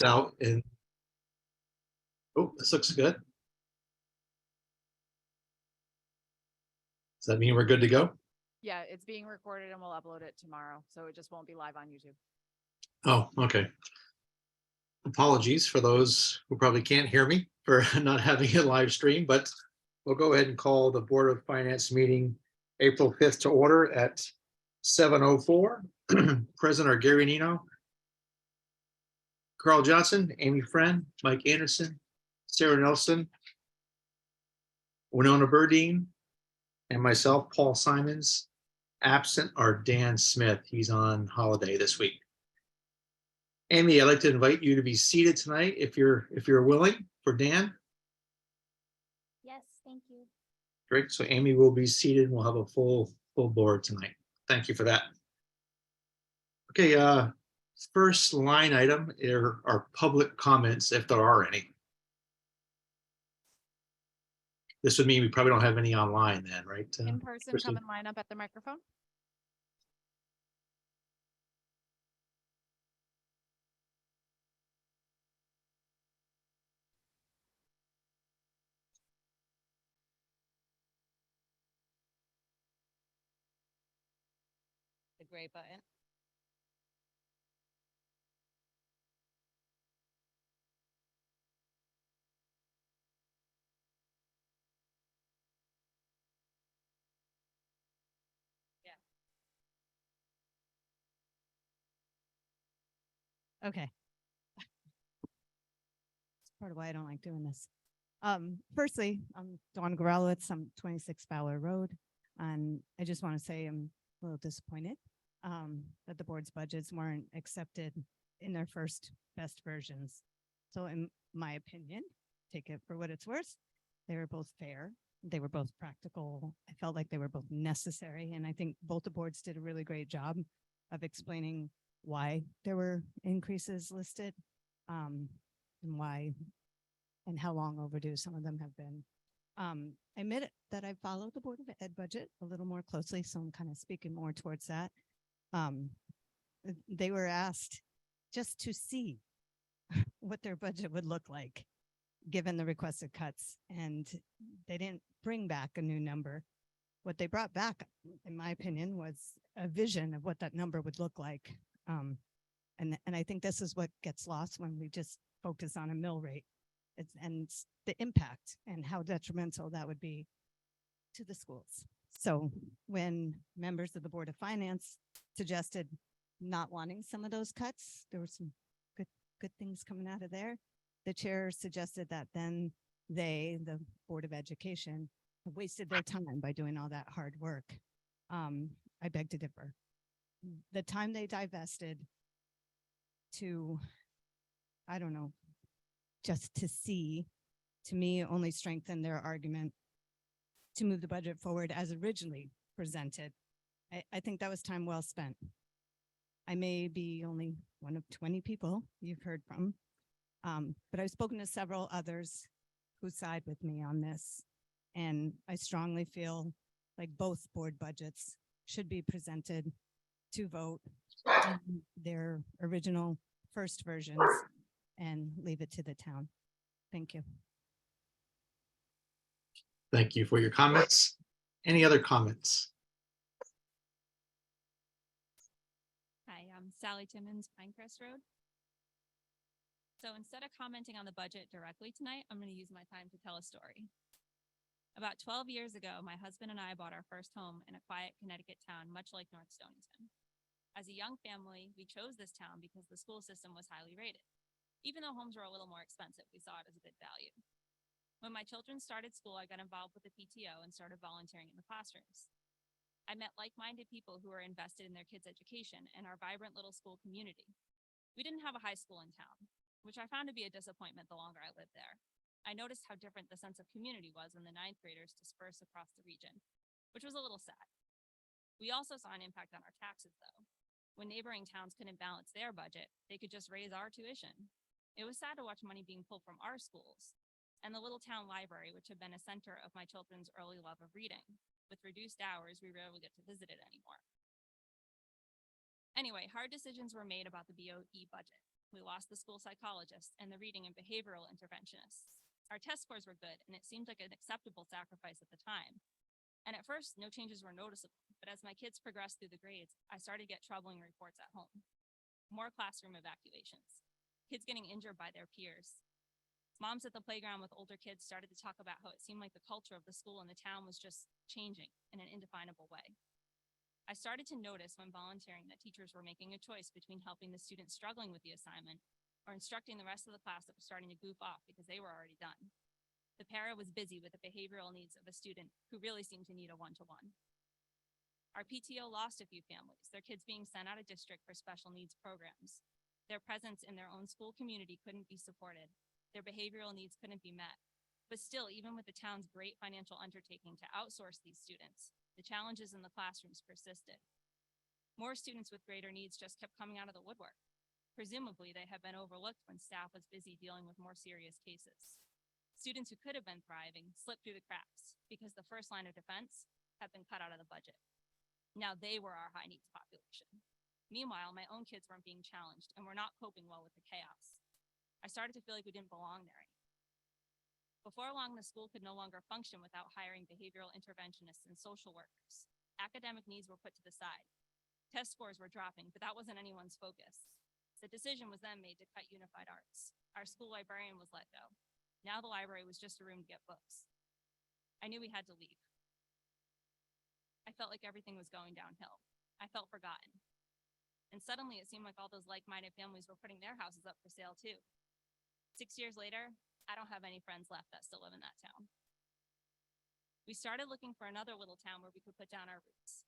out and oh, this looks good. Does that mean we're good to go? Yeah, it's being recorded and we'll upload it tomorrow, so it just won't be live on YouTube. Oh, okay. Apologies for those who probably can't hear me for not having a live stream, but we'll go ahead and call the Board of Finance meeting April 5th to order at 7:04. Present are Gary Nino, Carl Johnson, Amy Friend, Mike Anderson, Sarah Nelson, Winona Burdine, and myself, Paul Simons. Absent are Dan Smith. He's on holiday this week. Amy, I'd like to invite you to be seated tonight if you're willing for Dan. Yes, thank you. Great. So Amy will be seated and we'll have a full board tonight. Thank you for that. Okay, first line item are public comments if there are any. This would mean we probably don't have any online then, right? In person, come and line up at the microphone. The gray button. Okay. That's part of why I don't like doing this. Firstly, I'm Dawn Gorelowitz. I'm 26 Fowler Road. And I just want to say I'm a little disappointed that the board's budgets weren't accepted in their first best versions. So in my opinion, take it for what it's worth, they were both fair. They were both practical. I felt like they were both necessary. And I think both the boards did a really great job of explaining why there were increases listed and why and how long overdue some of them have been. I admit that I follow the Board of Ed budget a little more closely, so I'm kind of speaking more towards that. They were asked just to see what their budget would look like given the requested cuts, and they didn't bring back a new number. What they brought back, in my opinion, was a vision of what that number would look like. And I think this is what gets lost when we just focus on a mill rate and the impact and how detrimental that would be to the schools. So when members of the Board of Finance suggested not wanting some of those cuts, there were some good things coming out of there. The chair suggested that then the Board of Education, have wasted their time by doing all that hard work. I beg to differ. The time they divested to, I don't know, just to see, to me, only strengthened their argument to move the budget forward as originally presented. I think that was time well spent. I may be only one of 20 people you've heard from, but I've spoken to several others who side with me on this. And I strongly feel like both board budgets should be presented to vote in their original first versions and leave it to the town. Thank you. Thank you for your comments. Any other comments? Hi, I'm Sally Timmons, Pinecrest Road. So instead of commenting on the budget directly tonight, I'm going to use my time to tell a story. About 12 years ago, my husband and I bought our first home in a quiet Connecticut town, much like North Stonington. As a young family, we chose this town because the school system was highly rated. Even though homes were a little more expensive, we saw it as a good value. When my children started school, I got involved with the PTO and started volunteering in the classrooms. I met like-minded people who were invested in their kids' education and our vibrant little school community. We didn't have a high school in town, which I found to be a disappointment the longer I lived there. I noticed how different the sense of community was when the ninth graders dispersed across the region, which was a little sad. We also saw an impact on our taxes, though. When neighboring towns couldn't balance their budget, they could just raise our tuition. It was sad to watch money being pulled from our schools and the little town library, which had been a center of my children's early love of reading. With reduced hours, we rarely get to visit it anymore. Anyway, hard decisions were made about the BOE budget. We lost the school psychologist and the reading and behavioral interventionists. Our test scores were good, and it seemed like an acceptable sacrifice at the time. And at first, no changes were noticeable, but as my kids progressed through the grades, I started to get troubling reports at home. More classroom evacuations, kids getting injured by their peers. Moms at the playground with older kids started to talk about how it seemed like the culture of the school and the town was just changing in an indefinable way. I started to notice when volunteering that teachers were making a choice between helping the students struggling with the assignment or instructing the rest of the class that was starting to goof off because they were already done. The para was busy with the behavioral needs of a student who really seemed to need a one-to-one. Our PTO lost a few families, their kids being sent out of district for special needs programs. Their presence in their own school community couldn't be supported. Their behavioral needs couldn't be met. But still, even with the town's great financial undertaking to outsource these students, the challenges in the classrooms persisted. More students with greater needs just kept coming out of the woodwork. Presumably, they had been overlooked when staff was busy dealing with more serious cases. Students who could have been thriving slipped through the cracks because the first line of defense had been cut out of the budget. Now they were our high needs population. Meanwhile, my own kids weren't being challenged and were not coping well with the chaos. I started to feel like we didn't belong there anymore. Before long, the school could no longer function without hiring behavioral interventionists and social workers. Academic needs were put to the side. Test scores were dropping, but that wasn't anyone's focus. The decision was then made to cut Unified Arts. Our school librarian was let go. Now the library was just a room to get books. I knew we had to leave. I felt like everything was going downhill. I felt forgotten. And suddenly it seemed like all those like-minded families were putting their houses up for sale too. 6 years later, I don't have any friends left that still live in that town. We started looking for another little town where we could put down our roots.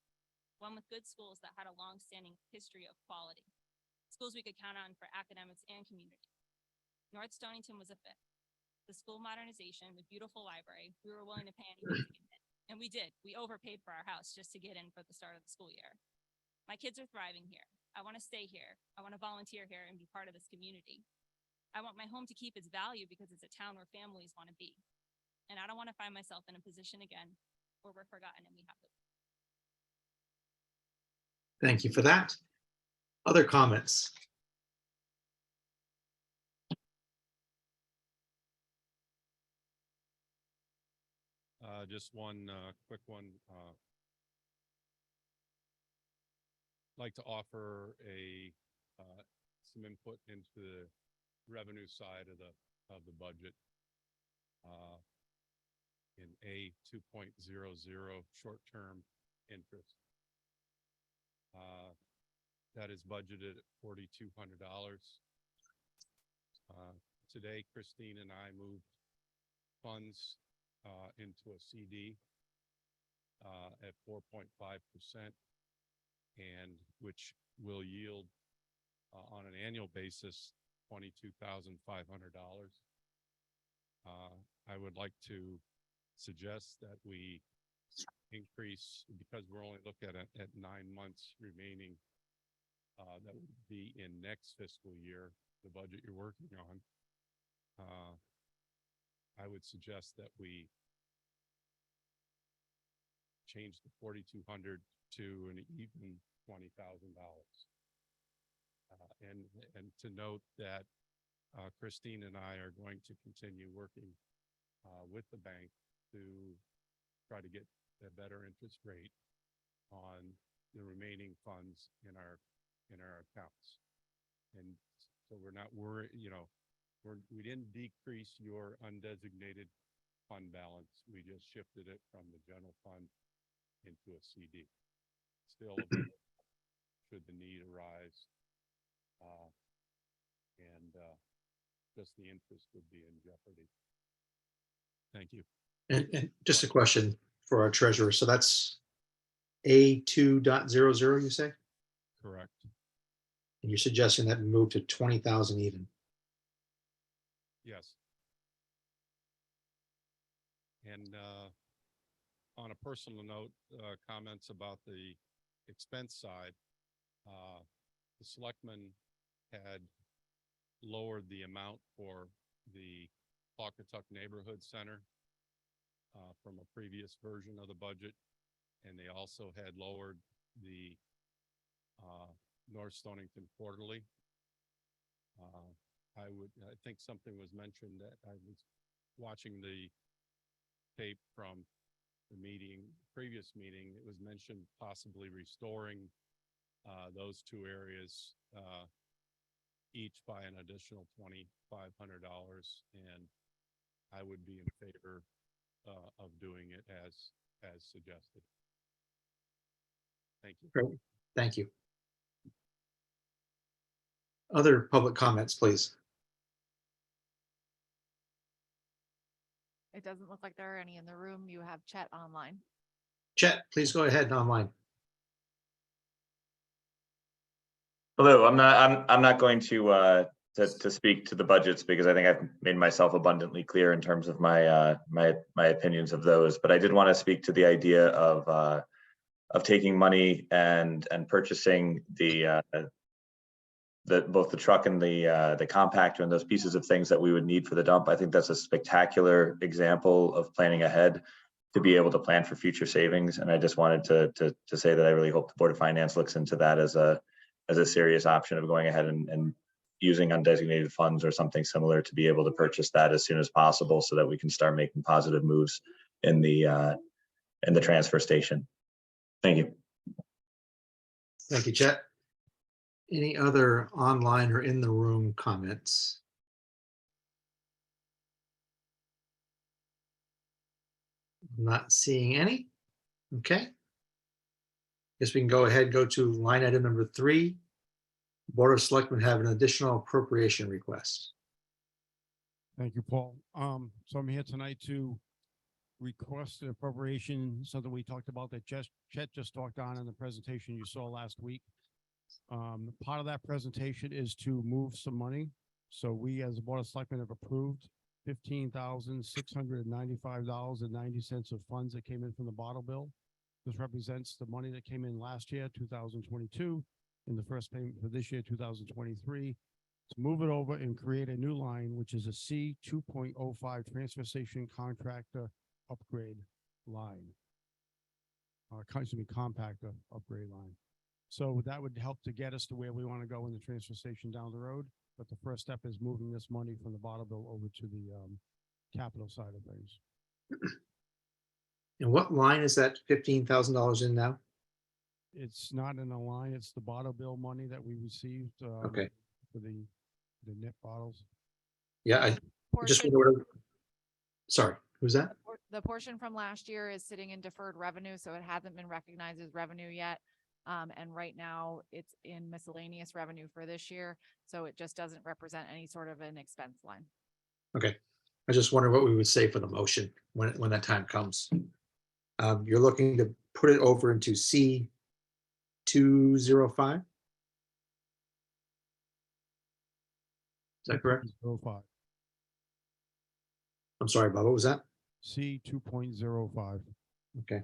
One with good schools that had a long-standing history of quality. Schools we could count on for academics and community. North Stonington was a fit. The school modernization, the beautiful library, we were willing to pay anything to get in. And we did. We overpaid for our house just to get in for the start of the school year. My kids are thriving here. I want to stay here. I want to volunteer here and be part of this community. I want my home to keep its value because it's a town where families want to be. And I don't want to find myself in a position again where we're forgotten and we have to. Thank you for that. Other comments? Just one quick one. Like to offer some input into the revenue side of the budget. In A 2.00 short-term interest. That is budgeted at $4,200. Today, Christine and I moved funds into a CD at 4.5%, and which will yield on an annual basis $22,500. I would like to suggest that we increase, because we're only looking at 9 months remaining. That would be in next fiscal year, the budget you're working on. I would suggest that we change the 4,200 to an even $20,000. And to note that Christine and I are going to continue working with the bank to try to get a better interest rate on the remaining funds in our accounts. And so we're not worried, we didn't decrease your undesignated fund balance. We just shifted it from the general fund into a CD. Still available should the need arise. And just the interest would be in jeopardy. Thank you. And just a question for our treasurer. So that's A 2.00, you say? Correct. And you're suggesting that we move to 20,000 even? Yes. And on a personal note, comments about the expense side, the selectmen had lowered the amount for the Pawcatuck Neighborhood Center from a previous version of the budget. And they also had lowered the North Stonington Quarterly. I think something was mentioned that I was watching the tape from the previous meeting. It was mentioned possibly restoring those two areas each by an additional $2,500, and I would be in favor of doing it as suggested. Thank you. Great. Thank you. Other public comments, please. It doesn't look like there are any in the room. You have chat online. Chet, please go ahead online. Hello, I'm not going to speak to the budgets because I think I've made myself abundantly clear in terms of my my opinions of those. But I did want to speak to the idea of taking money and purchasing both the truck and the compactor and those pieces of things that we would need for the dump. I think that's a spectacular example of planning ahead to be able to plan for future savings. And I just wanted to say that I really hope the Board of Finance looks into that as a serious option of going ahead and using undesignated funds or something similar to be able to purchase that as soon as possible so that we can start making positive moves in the transfer station. Thank you. Thank you, Chet. Any other online or in the room comments? Not seeing any. Okay. Guess we can go ahead, go to line item number 3. Board of Selectmen have an additional appropriation request. Thank you, Paul. So I'm here tonight to request an appropriation, something we talked about that Chet just talked on in the presentation you saw last week. Part of that presentation is to move some money. So we, as the Board of Selectmen, have approved $15,695.90 of funds that came in from the bottle bill. This represents the money that came in last year, 2022, and the first payment for this year, 2023. To move it over and create a new line, which is a C 2.05 transfer station contractor upgrade line. Excuse me, compactor upgrade line. So that would help to get us to where we want to go in the transfer station down the road. But the first step is moving this money from the bottle bill over to the capital side of things. And what line is that $15,000 in now? It's not in a line. It's the bottle bill money that we received Okay. for the nip bottles. Yeah, I just Portion- wonder. Sorry, who's that? The portion from last year is sitting in deferred revenue, so it hasn't been recognized as revenue yet. And right now it's in miscellaneous revenue for this year. So it just doesn't represent any sort of an expense line. Okay. I just wonder what we would say for the motion when that time comes. You're looking to put it over into C 205? Is that correct? 2.05. I'm sorry, Bob, what was that? C 2.05. Okay.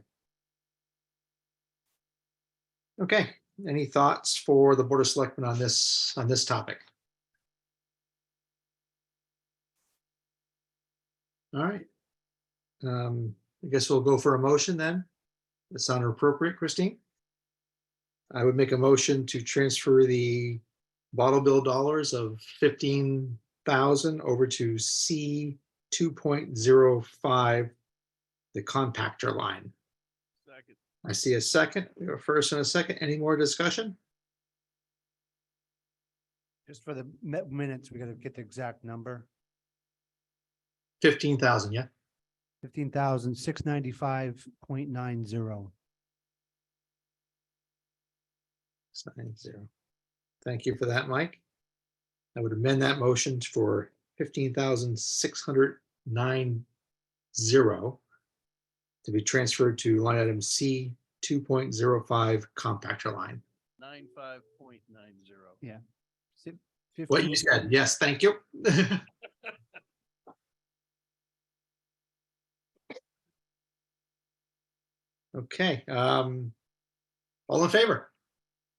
Okay, any thoughts for the Board of Selectmen on this topic? All right. I guess we'll go for a motion then. That sound appropriate, Christine? I would make a motion to transfer the bottle bill dollars of 15,000 over to C 2.05, the compactor line. Second. I see a second, we have a first and a second. Any more discussion? Just for the minutes, we gotta get the exact number. 15,000, yeah? 15,695.90. 690. Thank you for that, Mike. I would amend that motion for 15,609 to be transferred to line item C 2.05 compactor line. 95.90. Yeah. What you said, yes, thank you. Okay, all in favor?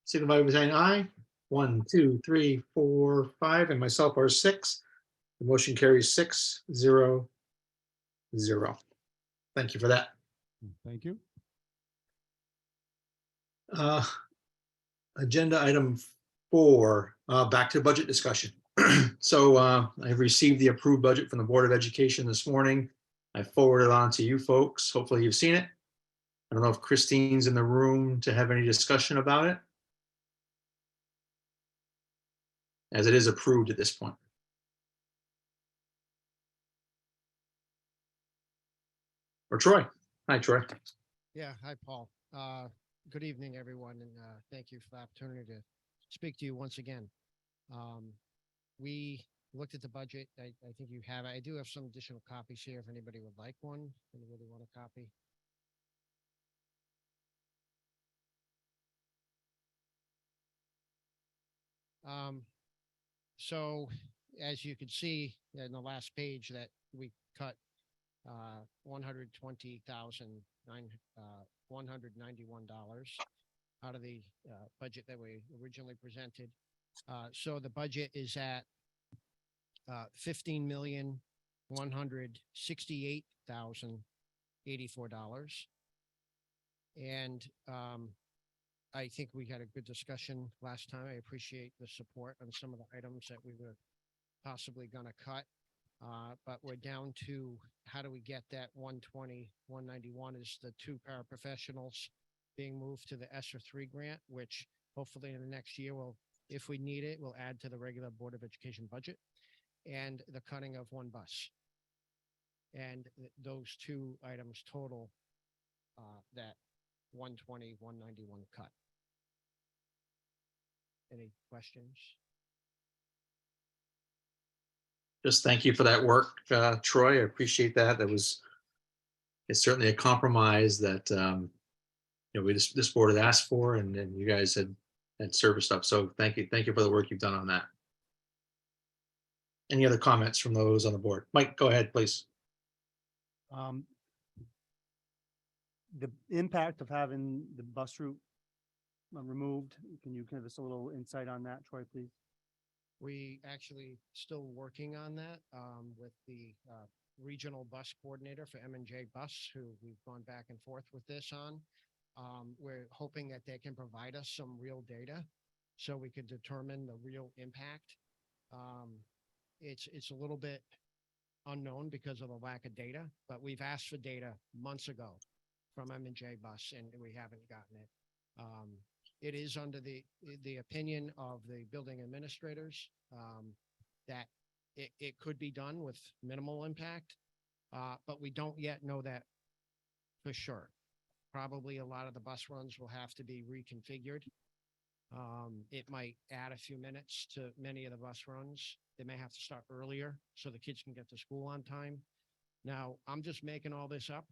Signify by saying aye. 1, 2, 3, 4, 5, and myself are 6. The motion carries 6-0-0. Thank you for that. Thank you. Agenda item 4, back to budget discussion. So I received the approved budget from the Board of Education this morning. I forwarded it on to you folks. Hopefully you've seen it. I don't know if Christine's in the room to have any discussion about it, as it is approved at this point. Or Troy. Hi, Troy. Yeah, hi, Paul. Good evening, everyone, and thank you for the opportunity to speak to you once again. We looked at the budget. I think you have, I do have some additional copies here if anybody would like one. Anybody want a copy? So as you can see in the last page that we cut $120,191 out of the budget that we originally presented. So the budget is at $15,168,084. And I think we had a good discussion last time. I appreciate the support on some of the items that we were possibly going to cut. But we're down to how do we get that 120, 191 is the 2 paraprofessionals being moved to the ESSER 3 grant, which hopefully in the next year will, if we need it, will add to the regular Board of Education budget, and the cutting of 1 bus. And those 2 items total that 120, 191 cut. Any questions? Just thank you for that work, Troy. I appreciate that. It's certainly a compromise that, this board had asked for, and you guys had serviced up. So thank you for the work you've done on that. Any other comments from those on the board? Mike, go ahead, please. The impact of having the bus route removed, can you give us a little insight on that, Troy, please? We actually still working on that with the regional bus coordinator for M&J Bus, who we've gone back and forth with this on. We're hoping that they can provide us some real data so we could determine the real impact. It's a little bit unknown because of the lack of data, but we've asked for data months ago from M&J Bus, and we haven't gotten it. It is under the opinion of the building administrators that it could be done with minimal impact, but we don't yet know that for sure. Probably a lot of the bus runs will have to be reconfigured. It might add a few minutes to many of the bus runs. They may have to start earlier so the kids can get to school on time. Now, I'm just making all this up,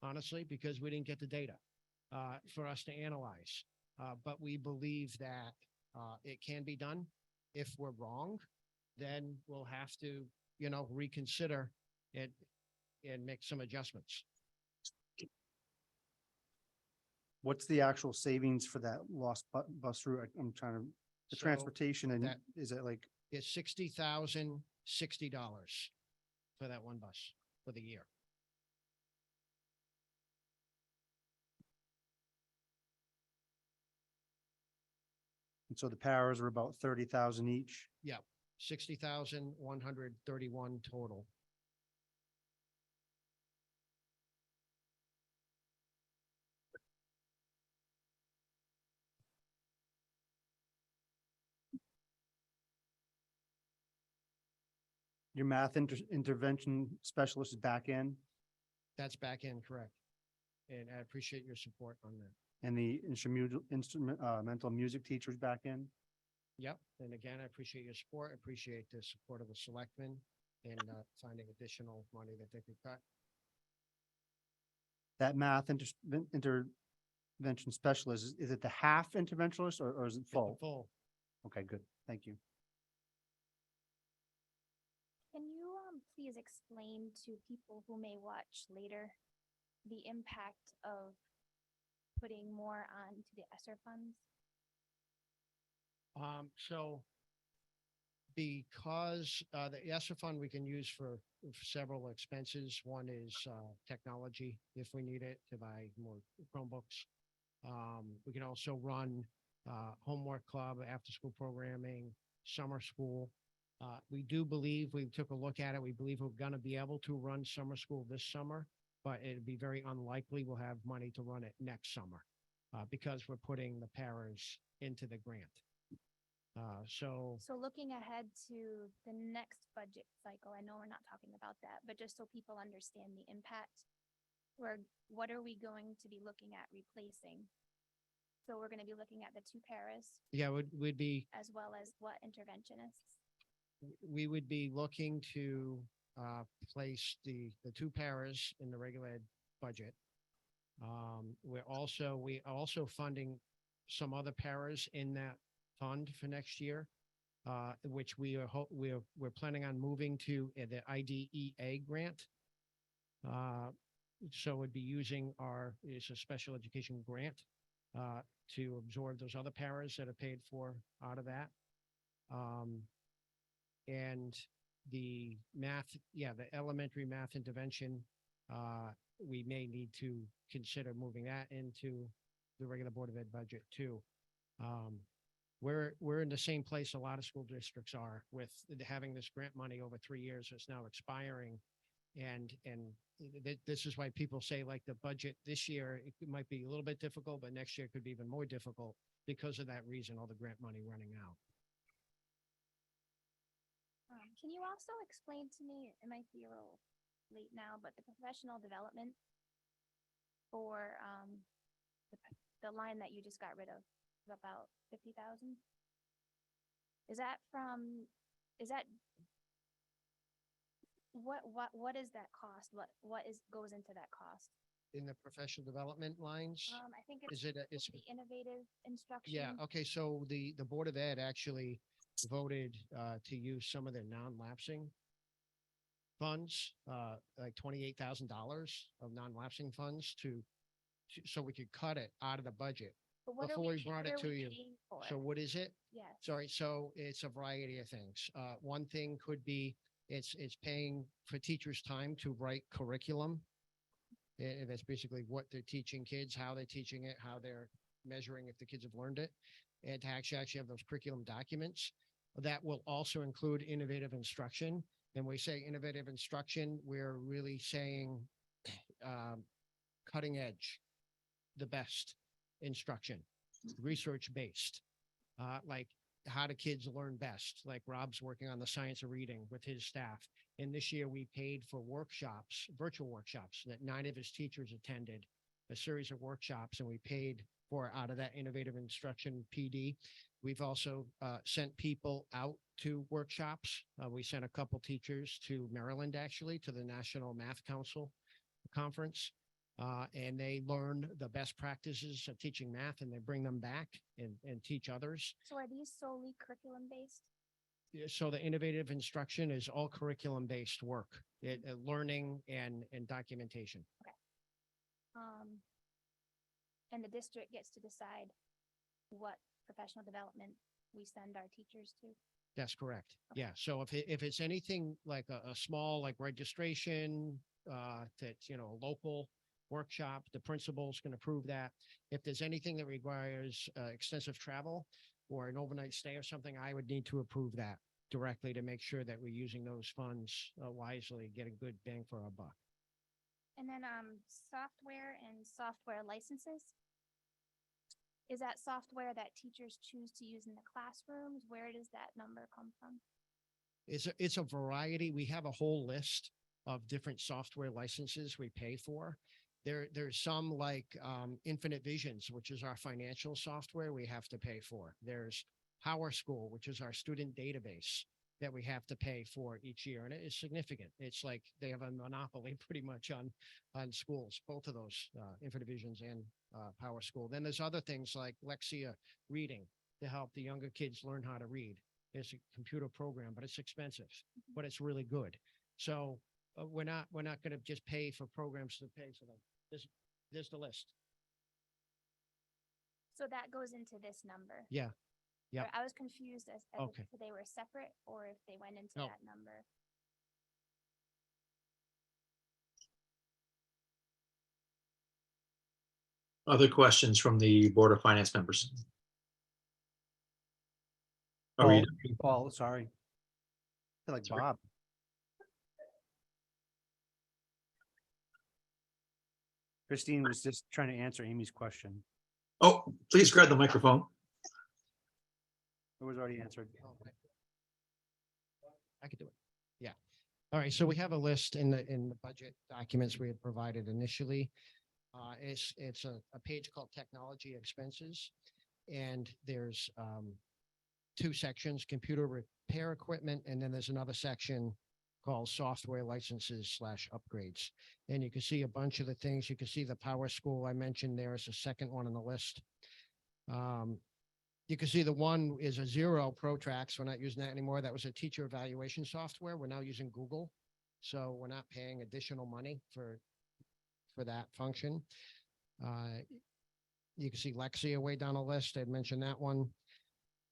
honestly, because we didn't get the data for us to analyze. But we believe that it can be done. If we're wrong, then we'll have to, reconsider it and make some adjustments. What's the actual savings for that lost bus route? I'm trying to, the So transportation, and that- is it like, It's $60,060 for that 1 bus for the year. and so the powers are about 30,000 each? 60,131 total. Your math intervention specialist is back in, That's back in, correct. And I appreciate your support on that. and the mental music teacher's back in? Yep. And again, I appreciate your support. I appreciate the support of the selectmen in finding additional money that they could cut. That math intervention specialist, is it the half interventionist or is it full? Full. Okay, good. Thank you. Can you please explain to people who may watch later the impact of putting more on to the ESSER funds? So because the ESSER fund we can use for several expenses. One is technology, if we need it, to buy more Chromebooks. We can also run homework club, after-school programming, summer school. We do believe, we took a look at it, we believe we're gonna be able to run summer school this summer, but it'd be very unlikely we'll have money to run it next summer, because we're putting the paras into the grant. So So looking ahead to the next budget cycle, I know we're not talking about that, but just so people understand the impact, what are we going to be looking at replacing? So we're gonna be looking at the two paras yeah, we'd be, as well as what interventionists? we would be looking to place the two paras in the regular ed budget. We are also funding some other paras in that fund for next year, which we're planning on moving to the IDEA grant. So it'd be using it's a special education grant to absorb those other paras that are paid for out of that. And the math, the elementary math intervention, we may need to consider moving that into the regular Board of Ed budget too. We're in the same place a lot of school districts are with having this grant money over 3 years that's now expiring. And this is why people say like the budget this year, it might be a little bit difficult, but next year could be even more difficult because of that reason, all the grant money running out. Can you also explain to me, it might be a little late now, but the professional development for the line that you just got rid of about 50,000? Is that what is that cost? What goes into that cost? In the professional development lines, I think it's is it, it's, the innovative instruction. yeah, okay, so the Board of Ed actually voted to use some of their non-lapsing funds, like $28,000 of non-lapsing funds so we could cut it out of the budget. But what are before we brought it what are to we you. paying for? So what is it? Yes. Sorry, so it's a variety of things. One thing could be it's paying for teachers' time to write curriculum. And that's basically what they're teaching kids, how they're teaching it, how they're measuring if the kids have learned it, and to actually have those curriculum documents. That will also include innovative instruction. And we say innovative instruction, we're really saying cutting edge, the best instruction, research-based, like how do kids learn best? Like Rob's working on the science of reading with his staff. And this year we paid for workshops, virtual workshops that 9 of his teachers attended, a series of workshops, and we paid for out of that innovative instruction PD. We've also sent people out to workshops. We sent a couple teachers to Maryland, actually, to the National Math Council Conference. And they learn the best practices of teaching math and they bring them back and teach others. So are these solely curriculum based? So the innovative instruction is all curriculum based work, learning and documentation. And the district gets to decide what professional development we send our teachers to? That's correct. Yeah. So if it's anything like a small, like registration, that's, a local workshop, the principal's going to approve that. If there's anything that requires extensive travel or an overnight stay or something, I would need to approve that directly to make sure that we're using those funds wisely, get a good bang for our buck. And then software and software licenses. Is that software that teachers choose to use in the classrooms? Where does that number come from? It's a variety. We have a whole list of different software licenses we pay for. There's some like Infinite Visions, which is our financial software we have to pay for. There's PowerSchool, which is our student database that we have to pay for each year. And it is significant. It's like they have a monopoly pretty much on schools, both of those, Infinite Visions and PowerSchool. Then there's other things like Lexia Reading to help the younger kids learn how to read. It's a computer program, but it's expensive, but it's really good. So we're not going to just pay for programs to pay for them. There's the list. So that goes into this number? Yeah. Yeah. I was confused as Okay. if they were separate or if they went into No. that number. Other questions from the Board of Finance members? Are we, Paul, sorry. Like Sorry. Bob. Christine was just trying to answer Amy's question. Oh, please grab the microphone. It was already answered. I could do it. Yeah. All right. So we have a list in the budget documents we had provided initially. It's a page called technology expenses. And there's two sections, computer repair equipment, and then there's another section called software licenses / upgrades. And you can see a bunch of the things. You can see the Power School I mentioned there is the second one on the list. You can see the one is a zero ProTrax. We're not using that anymore. That was a teacher evaluation software. We're now using Google. So we're not paying additional money for that function. You can see Lexia way down the list. I'd mentioned that one.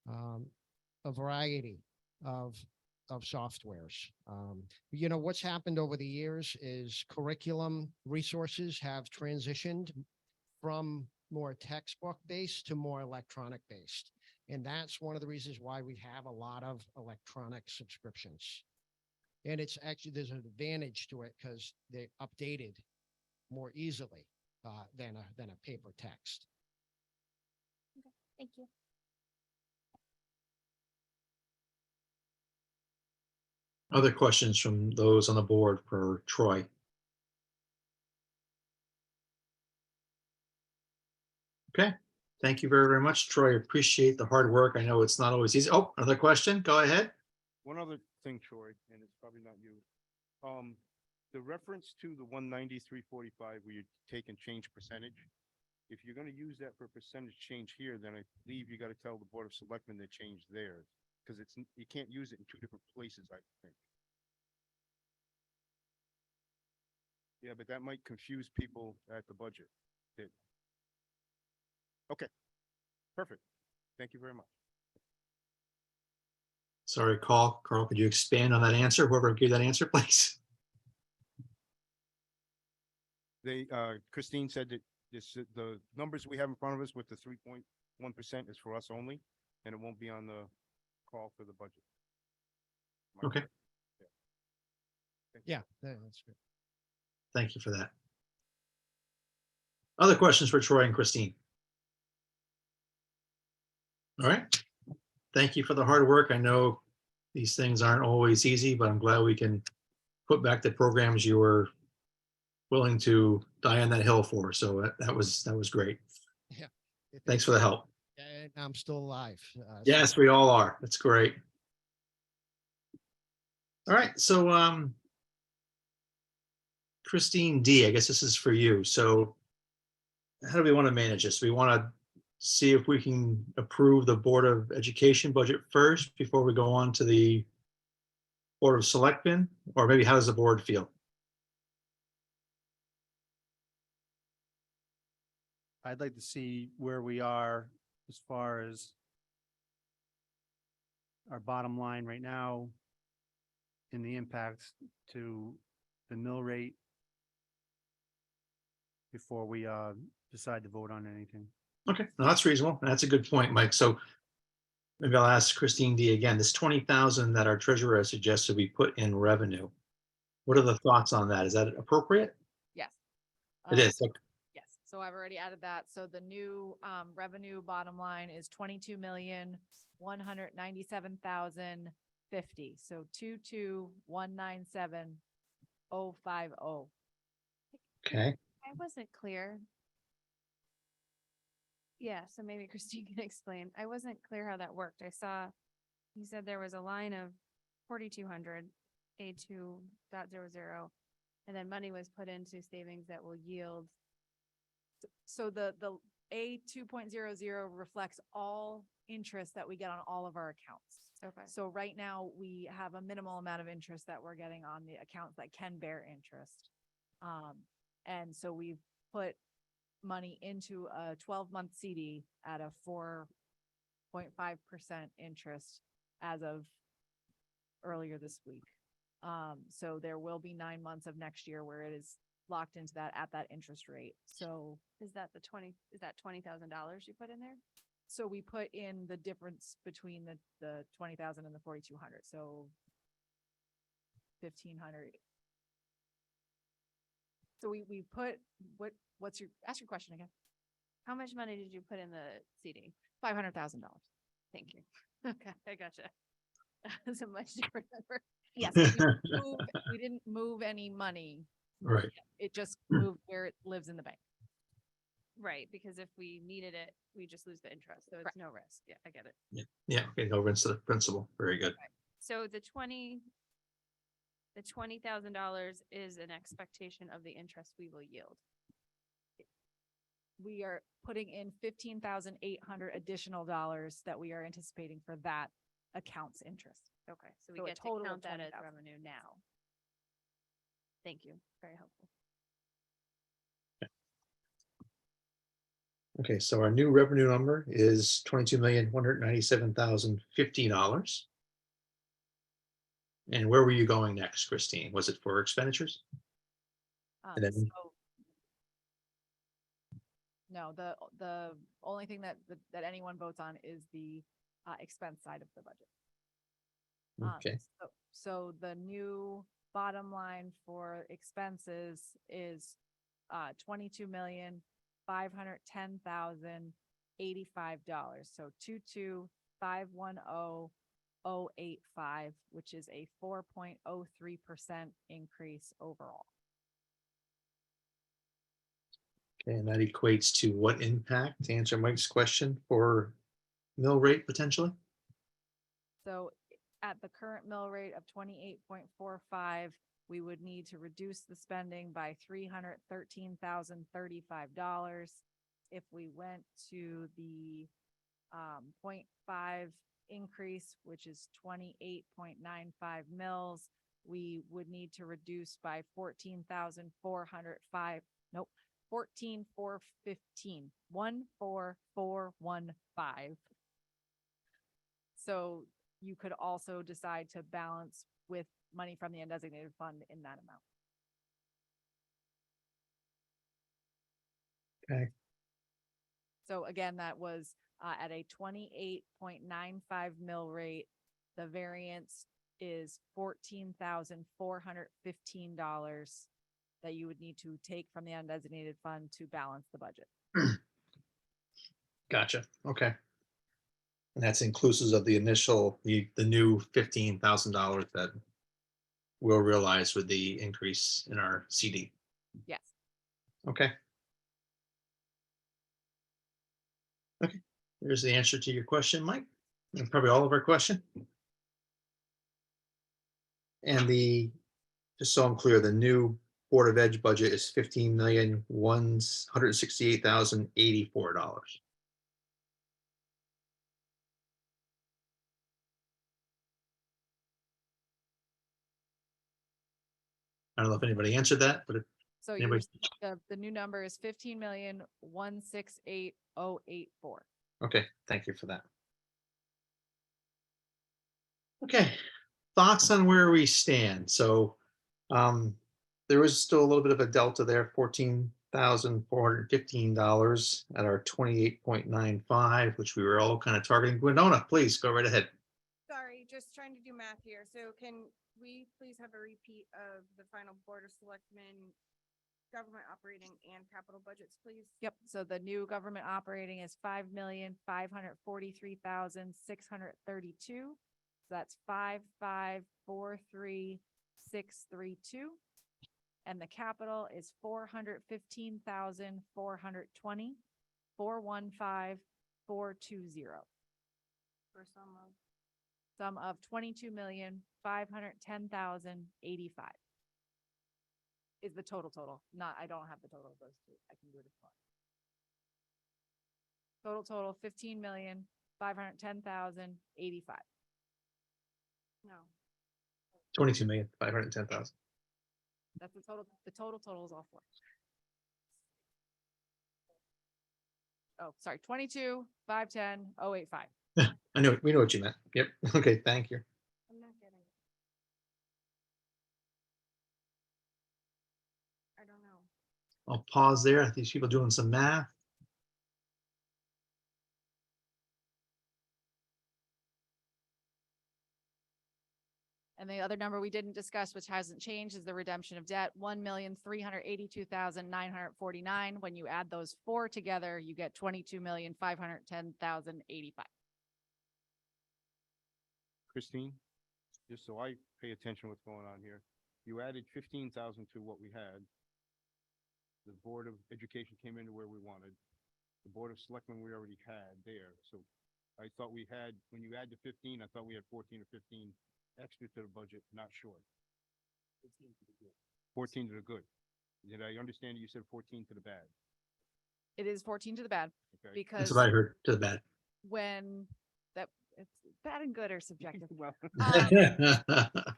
A variety of softwares. You know, what's happened over the years is curriculum resources have transitioned from more textbook based to more electronic based. And that's one of the reasons why we have a lot of electronic subscriptions. And it's actually, there's an advantage to it because they're updated more easily than a paper text. Thank you. Other questions from those on the board for Troy? Okay, thank you very, very much, Troy. Appreciate the hard work. I know it's not always easy. Oh, another question? Go ahead. One other thing, Troy, and it's probably not you. The reference to the 193.45 where you take and change percentage. If you're gonna use that for percentage change here, then I believe you gotta tell the Board of Selectmen to change theirs. Because you can't use it in two different places, I think. Yeah, but that might confuse people at the budget. Okay, perfect. Thank you very much. Sorry, Carl, could you expand on that answer? Whoever gave that answer, please. Christine said that the numbers we have in front of us with the 3.1% is for us only, and it won't be on the call for the budget. Am I Okay. correct? Yeah. Yeah, that's good. Thank you for that. Other questions for Troy and Christine? All right. Thank you for the hard work. I know these things aren't always easy, but I'm glad we can put back the programs you were willing to die on that hill for. So that was great. Yeah. Thanks for the help. And I'm still alive. Yes, we all are. That's great. All right. So, Christine D, I guess this is for you. So how do we want to manage this? We want to see if we can approve the Board of Education budget first before we go on to the Board of Selectmen, or maybe how does the board feel? I'd like to see where we are as far as our bottom line right now and the impacts to the mill rate before we decide to vote on anything. Okay, no, that's reasonable. That's a good point, Mike. So maybe I'll ask Christine D again, this 20,000 that our treasurer has suggested we put in revenue. What are the thoughts on that? Is that appropriate? Yes. It is. Okay. Yes, so I've already added that. So the new revenue bottom line is 22,197,050. So 22,197,050. Okay. I wasn't clear. Yeah, so maybe Christine can explain. I wasn't clear how that worked. I saw, you said there was a line of 4,200, A2.00, and then money was put into savings that will yield. So the A 2.00 reflects all interest that we get on all of our accounts. Okay. So right now we have a minimal amount of interest that we're getting on the accounts that can bear interest. And so we've put money into a 12-month CD at a 4.5% interest as of earlier this week. So there will be 9 months of next year where it is locked into that at that interest rate. So Is that $20,000 you put in there? so we put in the difference between the 20,000 and the 4,200. So 1,500. So we put, what's your, ask your question again, How much money did you put in the CD? $500,000. Thank you. Okay, I gotcha. That's a much different number. Yes, we didn't move any money. Right. It just moved where it lives in the bank. Right, because if we needed it, we just lose the interest, so it's Correct. no risk. Yeah, I get it. Yeah, okay, no rinse to the principal. Very good. So the $20,000 is an expectation of the interest we will yield. We are putting in 15,800 additional dollars that we are anticipating for that account's interest. Okay, so So we a get to total of count that as 20,000. revenue now. Thank you, very helpful. Okay, so our new revenue number is $22,197,050. And where were you going next, Christine? Was it for expenditures? And then- So- No, the only thing that anyone votes on is the expense side of the budget. Okay, So the new bottom line for expenses is $22,510,085. So 22,510,085, which is a 4.03% increase overall. okay, and that equates to what impact, to answer Mike's question, for mill rate potentially? So at the current mill rate of 28.45, we would need to reduce the spending by $313,035. If we went to the 0.5 increase, which is 28.95 mils, we would need to reduce by 14,405, nope, 14,415, 14415. So you could also decide to balance with money from the undesignated fund in that amount. Okay. So again, that was at a 28.95 mill rate. The variance is $14,415 that you would need to take from the undesignated fund to balance the budget. Gotcha, okay. And that's inclusive of the initial, the new $15,000 that we'll realize with the increase in our CD. Yes. Okay. Okay, there's the answer to your question, Mike, and probably all of our question. And just so I'm clear, the new Board of Ed budget is $15,168,084. I don't know if anybody answered that, but if So you, anybody, the new number is 15,168,084. okay, thank you for that. Okay, thoughts on where we stand. So there is still a little bit of a delta there, $14,415 at our 28.95, which we were all kind of targeting. Winona, please go right ahead. Sorry, just trying to do math here. So can we please have a repeat of the final Board of Selectmen government operating and capital budgets, please? Yep, so the new government operating is 5,543,632. So that's 5,543,632. And the capital is 415,420, 415,420. For Sum of 22,510,085 is the total. Not, I don't have the total of those two. I can do it if you want. Total 15,510,085. no, 22,510,000. That's the total. The total is all four. Oh, sorry, 22,510,085. I know, we know what you meant. Yep. Okay, thank you. I'm not getting it. I don't know. I'll pause there. These people doing some math. And the other number we didn't discuss, which hasn't changed, is the redemption of debt, 1,382,949. When you add those four together, you get 22,510,085. Christine, just so I pay attention what's going on here, you added 15,000 to what we had. The Board of Education came into where we wanted. The Board of Selectmen we already had there, so I thought we had, when you add the 15, I thought we had 14 or 15 extra to the budget, not short. 14 to the good. Did I understand you said 14 to the bad? It is 14 to the bad Okay. because That's what I heard, to the bad. when that, it's bad and good are subjective. Well,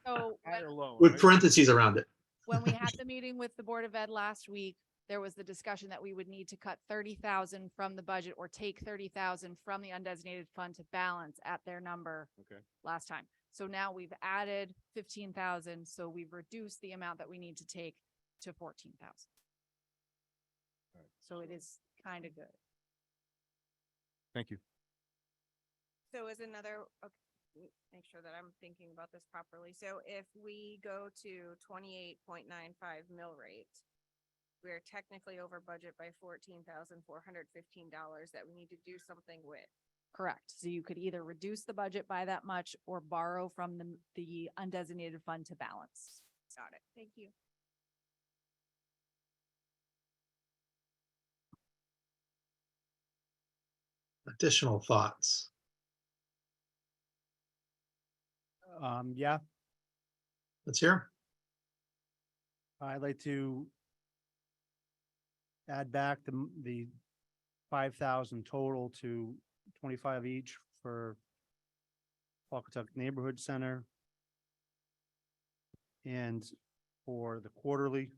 So add when- alone, With right? parentheses around it. when we had the meeting with the Board of Ed last week, there was the discussion that we would need to cut 30,000 from the budget or take 30,000 from the undesignated fund to balance at their number Okay. last time. So now we've added 15,000, so we've reduced the amount that we need to take to 14,000. Alright. So it is kind of good. Thank you. So is another, okay, make sure that I'm thinking about this properly. So if we go to 28.95 mill rate, we're technically over budget by $14,415 that we need to do something with. Correct. So you could either reduce the budget by that much or borrow from the undesignated fund to balance. Got it. Thank you. Additional thoughts? Yeah, Let's hear. I'd like to add back the 5,000 total to 25 each for Pawcatuck Neighborhood Center. And for the quarterly,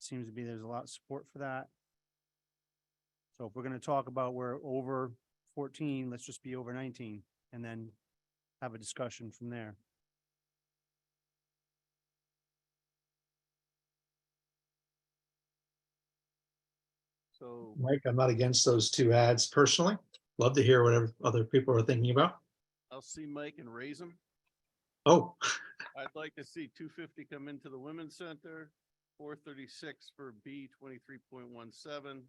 seems to be there's a lot of support for that. So if we're gonna talk about we're over 14, let's just be over 19 and then have a discussion from there. So Mike, I'm not against those two ads personally. Love to hear whatever other people are thinking about. I'll see Mike and raise him. Oh, I'd like to see 250 come into the Women's Center, 436 for B 23.17.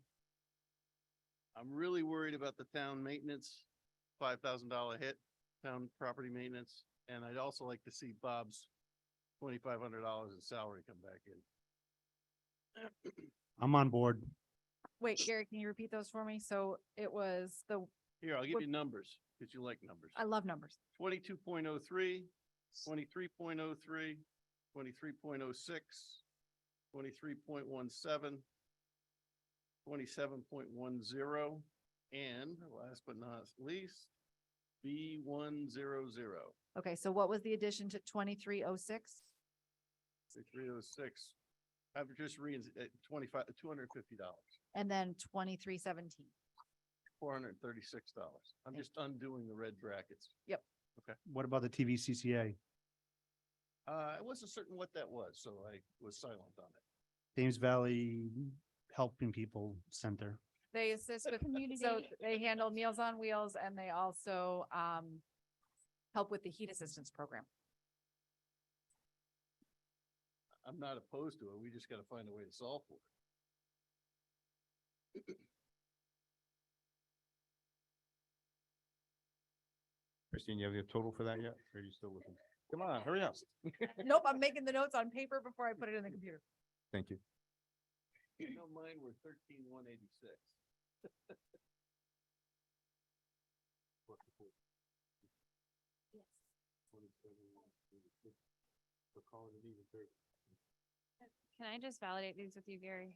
I'm really worried about the town maintenance, $5,000 hit, town property maintenance, and I'd also like to see Bob's $2,500 in salary come back in. I'm on board. Wait, Gary, can you repeat those for me? So it was Here, I'll give What- you numbers, because you like numbers. I love numbers. 22.03, 23.03, 23.06, 23.17, 27.10, and last but not least, B100. Okay, so what was the addition to 2306? 306. I've just at $250, And then 2317. $436. I'm just undoing the red brackets. What about the TVCCA? I wasn't certain what that was, so I was silent on it. Thames Valley Helping People Center. They assist with, so they handle Meals on Wheels and they also help with the heat assistance program. I'm not opposed to it. We just gotta find a way to solve for it. Christine, you have your total for that yet? Or are you still looking? Come on, hurry up. Nope, I'm making the notes on paper before I put it in the computer. Thank you. No, mine were 13,186. Can I just validate these with you, Gary?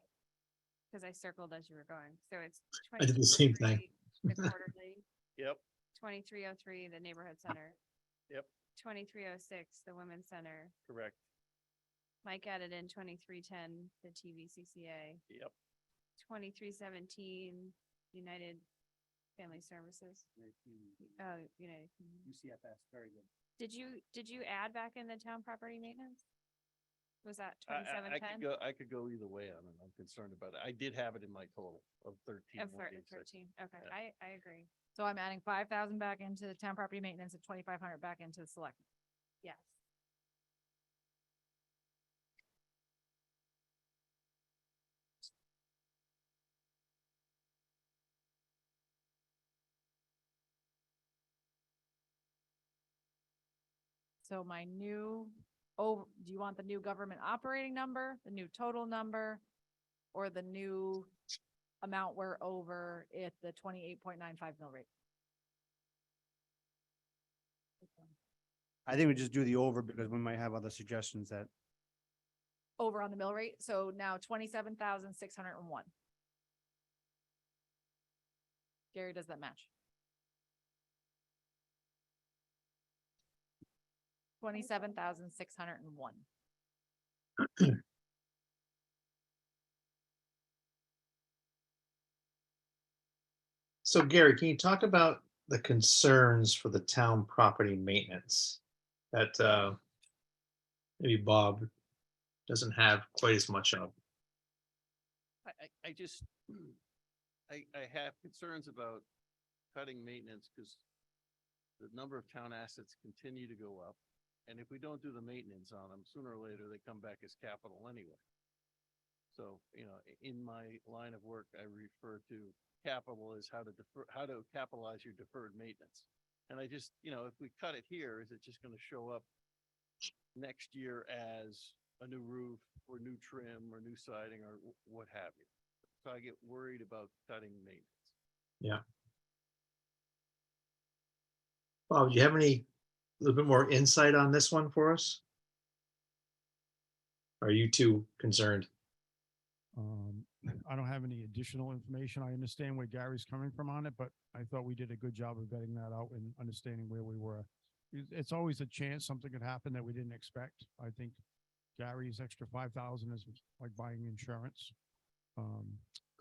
Because I circled as you were going. So it's. I did the same thing. 2203, The quarterly, Yep, 2303, the neighborhood center. Yep. 2306, the women's center. correct. Mike added in 2310, the TVCCA. Yep. 2317, United Family Services. Oh, United. UCFS, very good. Did you add back in the town property maintenance? Was that I 2710? I could go either way on it. I'm concerned about it. I did have it in my total of 13,186. 13, okay, Yeah. I agree. So I'm adding 5,000 back into the town property maintenance and 2,500 back into the select. Yes. So my new, oh, do you want the new government operating number, the new total number, or the new amount we're over at the 28.95 mill rate? I think we just do the over because we might have other suggestions that, Over on the mill rate, so now 27,601. Gary, does that match? 27,601. So Gary, can you talk about the concerns for the town property maintenance that maybe Bob doesn't have quite as much of? I just, I have concerns about cutting maintenance because the number of town assets continue to go up. And if we don't do the maintenance on them, sooner or later, they come back as capital anyway. So, in my line of work, I refer to capital as how to capitalize your deferred maintenance. And I just, if we cut it here, is it just going to show up next year as a new roof or new trim or new siding or what have you? So I get worried about cutting maintenance. Yeah. Bob, do you have a little bit more insight on this one for us? Are you too concerned? I don't have any additional information. I understand where Gary's coming from on it, but I thought we did a good job of getting that out and understanding where we were. It's always a chance something could happen that we didn't expect. I think Gary's extra 5,000 is like buying insurance.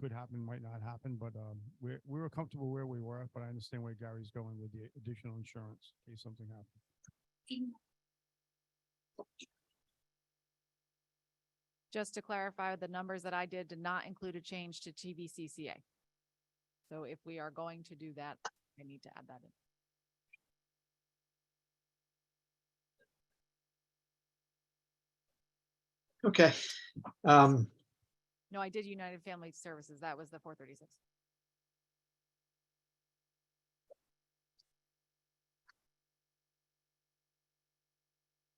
Could happen, might not happen, but we were comfortable where we were, but I understand where Gary's going with the additional insurance in case something happens. Just to clarify, the numbers that I did not include a change to TVCCA. So if we are going to do that, I need to add that in. Okay. No, I did United Family Services. That was the 436.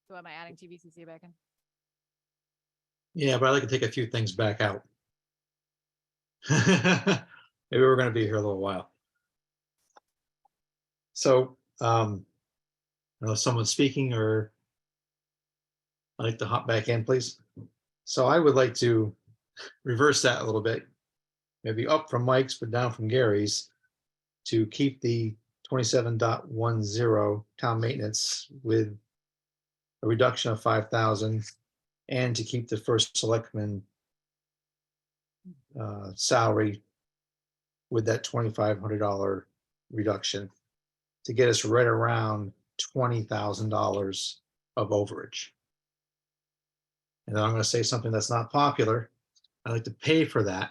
So am I adding TVCCA back in? Yeah, but I'd like to take a few things back out. Maybe we're going to be here a little while. So, I don't know if someone's speaking or I'd like to hop back in, please. So I would like to reverse that a little bit, maybe up from Mike's, but down from Gary's, to keep the 27.10 town maintenance with a reduction of 5,000 and to keep the first selectman salary with that $2,500 reduction to get us right around $20,000 of overage. And then I'm going to say something that's not popular. I'd like to pay for that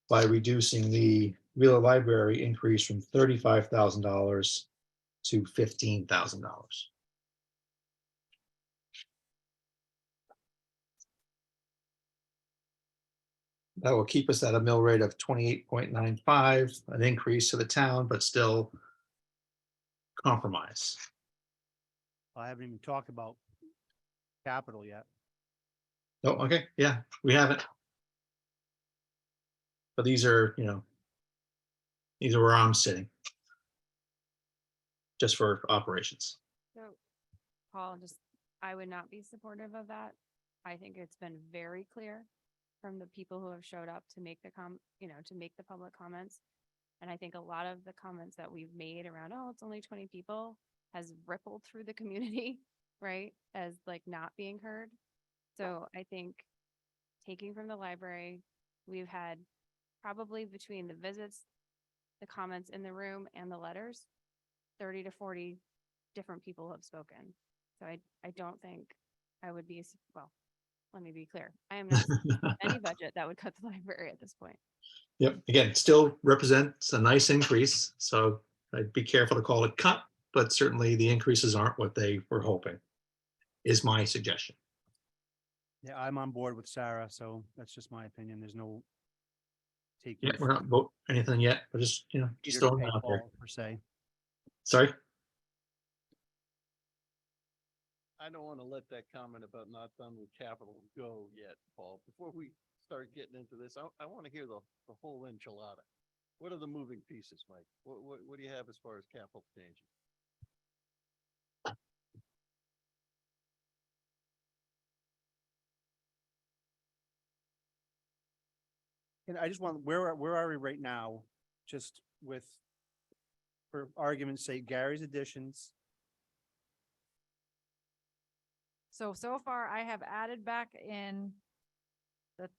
by reducing the Wheeler Library increase from $35,000 to $15,000. That will keep us at a mill rate of 28.95, an increase to the town, but still compromise. I haven't even talked about capital yet. Oh, okay, yeah, we haven't. But these are, these are where I'm sitting. Just for operations. So, Paul, I would not be supportive of that. I think it's been very clear from the people who have showed up to make to make the public comments. And I think a lot of the comments that we've made around, oh, it's only 20 people, has rippled through the community, right? As like not being heard. So I think taking from the library, we've had probably between the visits, the comments in the room and the letters, 30 to 40 different people have spoken. So I don't think I would be, well, let me be clear. I am not any budget that would cut the library at this point. Yep, again, still represents a nice increase. So I'd be careful to call it cut, but certainly the increases aren't what they were hoping. is my suggestion. Yeah, I'm on board with Sarah, so that's just my opinion. There's no taking. Yeah, we're not vote anything yet, but just, just Peter to throwing it pay out there. Paul, per se. Sorry? I don't want to let that comment about not done with capital go yet, Paul. Before we start getting into this, I want to hear the whole enchilada. What are the moving pieces, Mike? What do you have as far as capital changes? And I just want, where are we right now? Just with, for argument's sake, Gary's additions. So far I have added back in the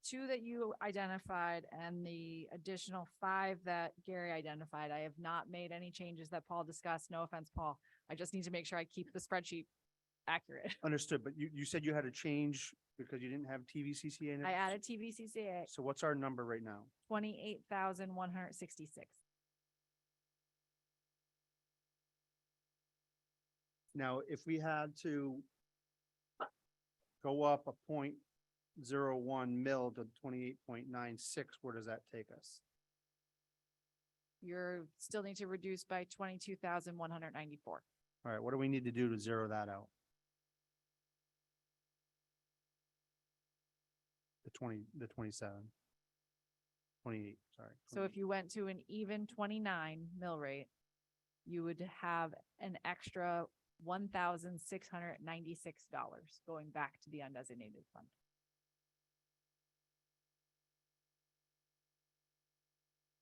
two that you identified and the additional 5 that Gary identified. I have not made any changes that Paul discussed. No offense, Paul. I just need to make sure I keep the spreadsheet accurate. Understood, but you said you had to change because you didn't have TVCCA in it? I added TVCCA So what's our number right now? 28,166. Now, if we had to go up a 0.01 mil to 28.96, where does that take us? You're still need to reduce by 22,194. All right, what do we need to do to zero that out? The 27, 28, sorry. So if you went to an even 29 mill rate, you would have an extra $1,696 going back to the undesignated fund.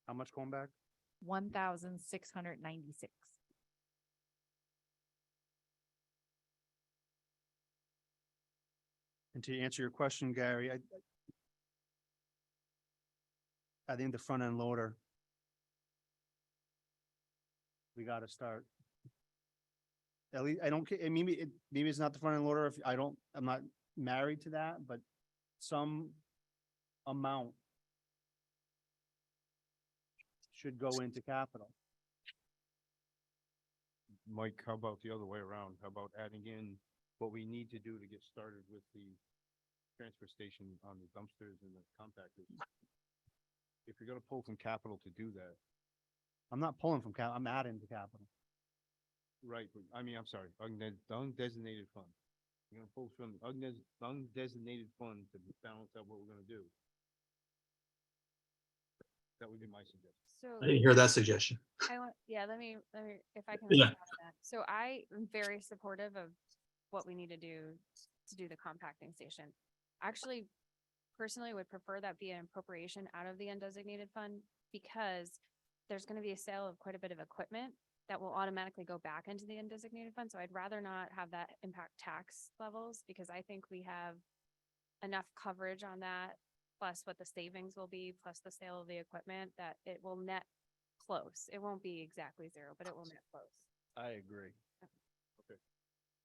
How much going back? 1,696. And to answer your question, Gary, I think the front end loader, we gotta start. At least, I don't care, maybe it's not the front end loader, if I'm not married to that, but some amount should go into capital. Mike, how about the other way around? How about adding in what we need to do to get started with the transfer station on the dumpsters and the compactors? If you're gonna pull from capital to do that. I'm not pulling from I'm adding to capital. Right, but I'm sorry, undesignated fund. You're gonna pull from undesignated fund to balance out what we're gonna do. That would be my suggestion. So I didn't hear that suggestion. let me, if I can. Yeah. respond to that. So I am very supportive of what we need to do the compacting station. Actually, personally would prefer that be an appropriation out of the undesignated fund because there's going to be a sale of quite a bit of equipment that will automatically go back into the undesignated fund. So I'd rather not have that impact tax levels because I think we have enough coverage on that, plus what the savings will be, plus the sale of the equipment, that it will net close. It won't be exactly zero, but it will net close. I agree. Okay.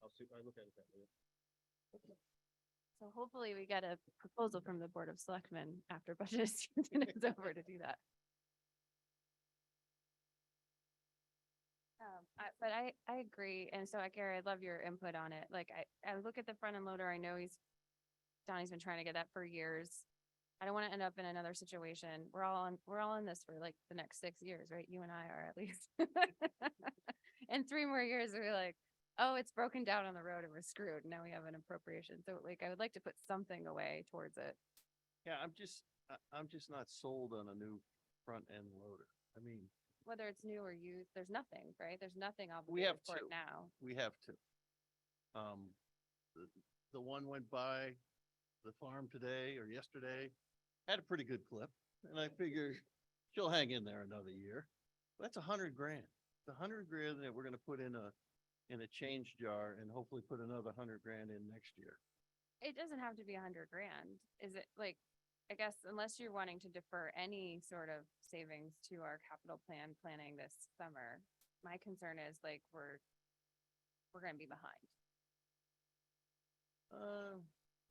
I look at it that way. So hopefully we get a proposal from the Board of Selectmen after budget season is over to do that. But I agree. And so Gary, I love your input on it. Like I look at the front end loader. I know Donnie's been trying to get that for years. I don't want to end up in another situation. We're all in this for like the next 6 years, right? You and I are at least. In 3 more years, we're like, oh, it's broken down on the road and we're screwed. Now we have an appropriation. So like, I would like to put something away towards it. Yeah, I'm just not sold on a new front end loader. I mean, Whether it's new or used, there's nothing, right? There's nothing we have obligated for it two. now. We have two. The one went by the farm today or yesterday, had a pretty good clip, and I figured she'll hang in there another year. That's $100,000. It's $100,000 that we're gonna put in a change jar and hopefully put another $100,000 in next year. It doesn't have to be $100,000. Is it like, I guess, unless you're wanting to defer any sort of savings to our capital planning this summer, my concern is like, we're gonna be behind.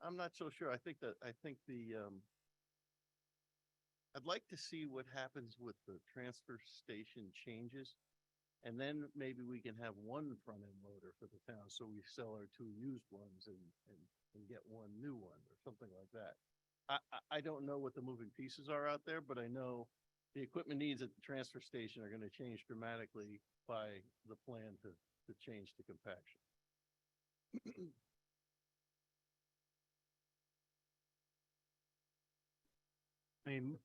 I'm not so sure. I think I'd like to see what happens with the transfer station changes And then maybe we can have one front end loader for the town, so we sell our two used ones and get one new one or something like that. I don't know what the moving pieces are out there, but I know the equipment needs at the transfer station are gonna change dramatically by the plan to change to compaction. I mean,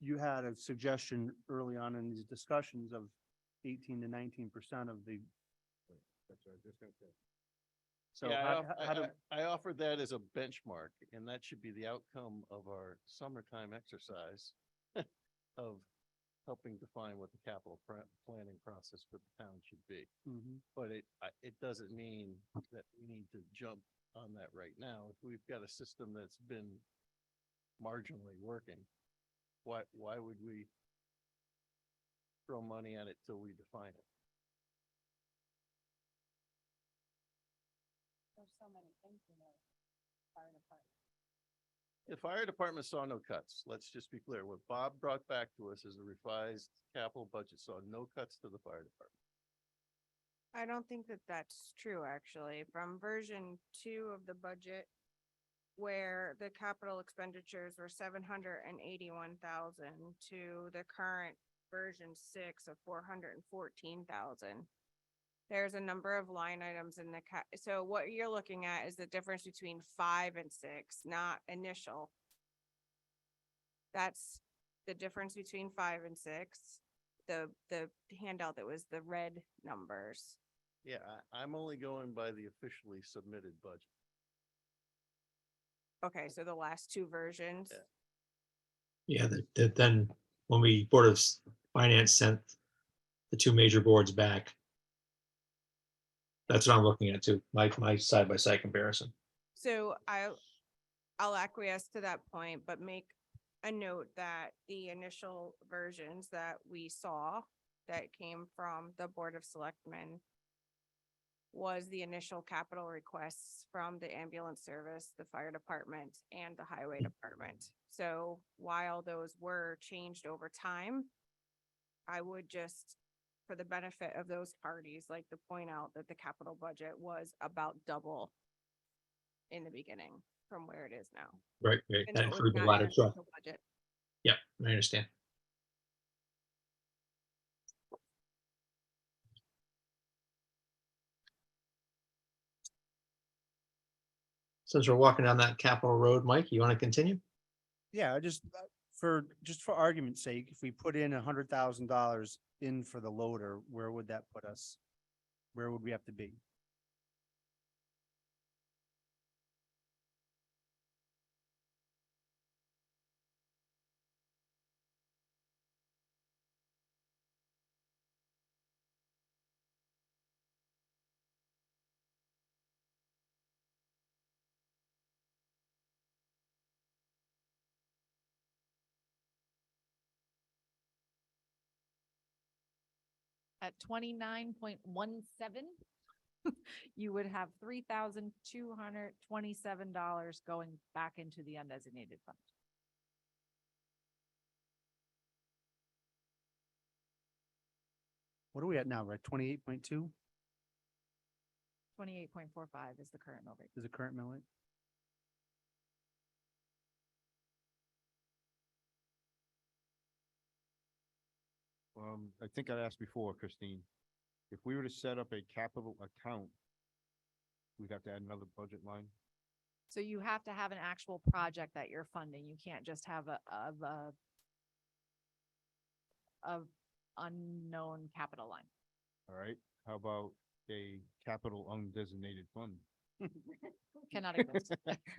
you had a suggestion early on in these discussions of 18 to 19% of the. That's what I was just gonna say. So Yeah, how do, I offered that as a benchmark, and that should be the outcome of our summertime exercise of helping define what the capital planning process for the town should be. Mhm. But it doesn't mean that we need to jump on that right now. If we've got a system that's been marginally working, why would we throw money at it till we define it? There's so many things in there. Fire department. The fire department saw no cuts. Let's just be clear. What Bob brought back to us is a revised capital budget, saw no cuts to the fire department. I don't think that that's true, actually. From version 2 of the budget, where the capital expenditures were 781,000 to the current version 6 of 414,000. There's a number of line items in the so what you're looking at is the difference between 5 and 6, not initial. That's the difference between 5 and 6. The handout that was the red numbers. Yeah, I'm only going by the officially submitted budget. Okay, so the last 2 versions. Yeah. Yeah, then when we Board of Finance sent the two major boards back, that's what I'm looking at too, my side-by-side comparison. So I'll acquiesce to that point, but make a note that the initial versions that we saw that came from the Board of Selectmen was the initial capital requests from the ambulance service, the fire department, and the highway department. So while those were changed over time, I would just, for the benefit of those parties, like to point out that the capital budget was about double in the beginning from where it is now. Right, And that so it was included the not ladder an truck. official budget. Yeah, I understand. Since we're walking down that Capitol Road, Mike, you want to continue? yeah, just for argument's sake, if we put in $100,000 in for the loader, where would that put us? Where would we have to be? At 29.17, you would have $3,227 going back into the undesignated fund. What are we at now? We're at 28.2 28.45 is the current mill rate. is the current mill rate? I think I asked before, Christine, if we were to set up a capital account, we'd have to add another budget line. So you have to have an actual project that you're funding. You can't just have a unknown capital line. All right, how about a capital undesignated fund? Cannot exist.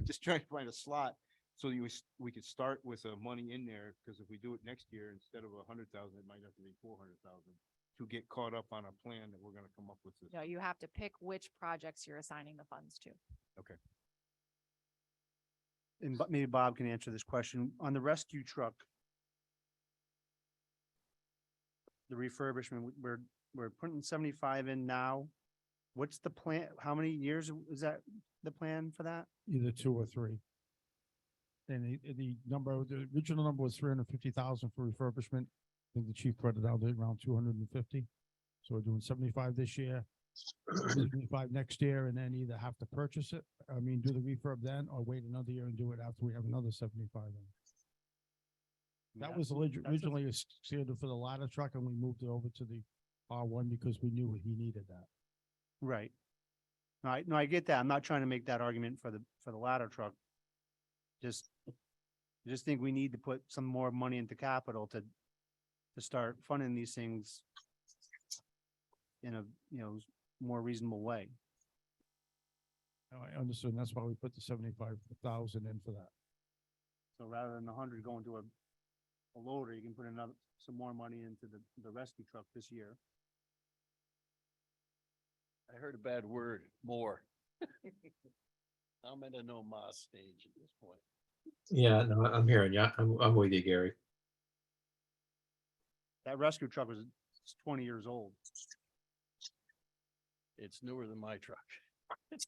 Just trying to find a slot so we could start with money in there, because if we do it next year, instead of 100,000, it might have to be 400,000 to get caught up on a plan that we're gonna come up with. This. No, you have to pick which projects you're assigning the funds to. Okay. And maybe Bob can answer this question. On the rescue truck, the refurbishment, we're putting 75 in now. What's the plan? How many years is that the plan for that? Either 2 or 3. And the original number was 350,000 for refurbishment. think the chief put it out at around 250. So we're doing 75 this year, 75 next year, and then either have to purchase it, I mean, do the refurb then, or wait another year and do it after we have another 75 in. That was originally scheduled for the ladder truck, and we moved it over to the R1 because we knew he needed that. Right. No, I get that. I'm not trying to make that argument for the ladder truck. Just, I just think we need to put some more money into capital to start funding these things in a, more reasonable way. No, I understood. And that's why we put the 75,000 in for that. So rather than 100 going to a loader, you can put some more money into the rescue truck this year. I heard a bad word, more. I'm at a no mas stage at this point. Yeah, no, I'm hearing you. I'm with you, Gary. That rescue truck was 20 years old. It's newer than my truck. It's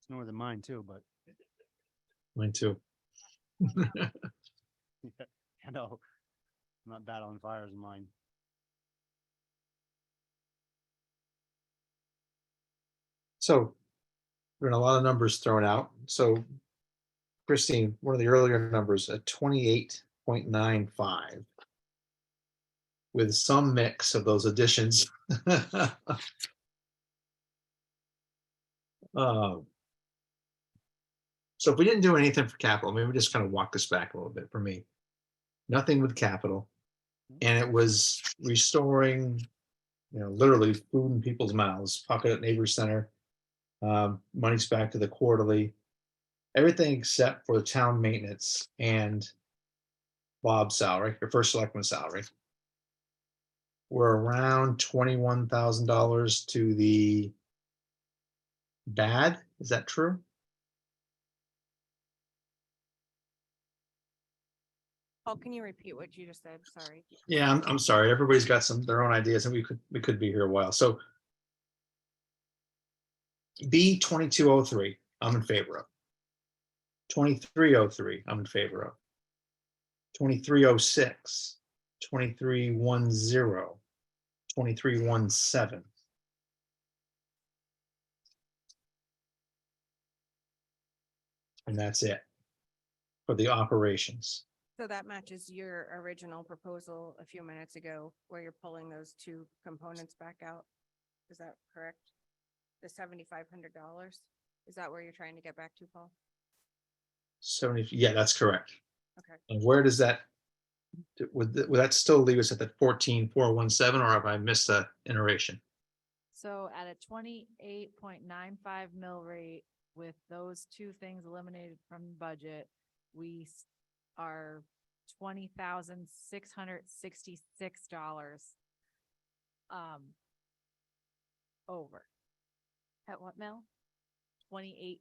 newer than mine too, but Mine too. I know I'm not battling fires in mine. So there been a lot of numbers thrown out. So Christine, one of the earlier numbers at 28.95 with some mix of those additions. Um, So if we didn't do anything for capital, maybe just kind of walk this back a little bit for me. Nothing with capital. And it was restoring, literally food in people's mouths, Pocket Neighbor Center. Money's back to the quarterly. Everything except for the town maintenance and Bob's salary, your first selectman salary. We're around $21,000 to the bad. Is that true? Paul, can you repeat what you just said? Sorry. Yeah, I'm sorry. Everybody's got their own ideas, and we could be here a while. So B 2203, I'm in favor of. 2303, I'm in favor of. 2306, 2310, 2317. And that's it for the operations. So that matches your original proposal a few minutes ago, where you're pulling those two components back out. Is that correct? The $7,500? Is that where you're trying to get back to, Paul? 70, yeah, that's correct. Okay. And where does that, would that still leave us at the 14,417, or have I missed a iteration? So at a 28.95 mill rate with those two things eliminated from the budget, we are $20,666 over. At what mill? 28.95.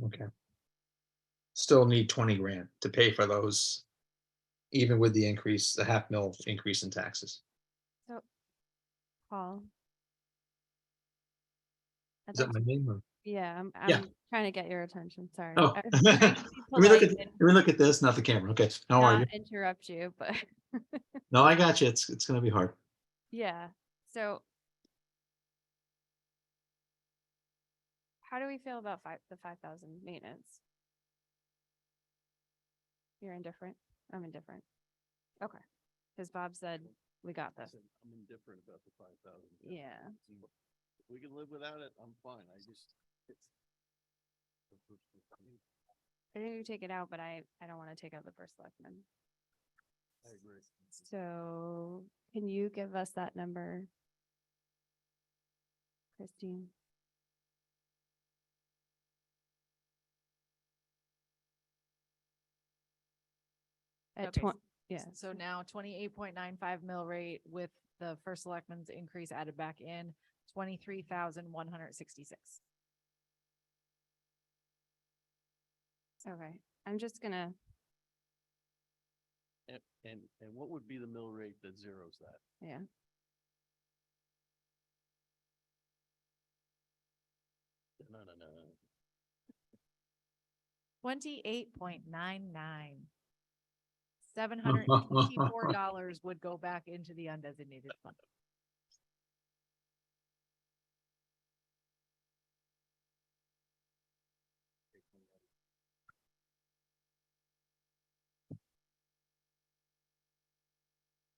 Okay. Still need 20 grand to pay for those, even with the increase, the half mil increase in taxes. So, Paul. I'd Is that like my to- name? Or- Yeah, I'm Yeah. trying to get your attention. Sorry. Oh, I was let trying to be me look at, polite and let me look at this, not the camera. Okay, how are you? not interrupt you, but No, I got you. It's gonna be hard. yeah. So how do we feel about the 5,000 maintenance? You're indifferent? I'm indifferent. Okay. Because Bob said we got this. I'm indifferent about the 5,000. Yeah. If we can live without it, I'm fine. I just. I think you take it out, but I don't want to take out the first selectman. I agree. So can you give us that number? Christine? At Okay, 20, yeah. So now 28.95 mill rate with the first selectman's increase added back in, 23,166. Okay, I'm just gonna, And what would be the mill rate that zeros that? yeah. No, no, no. 28.99. $724 would go back into the undesignated fund.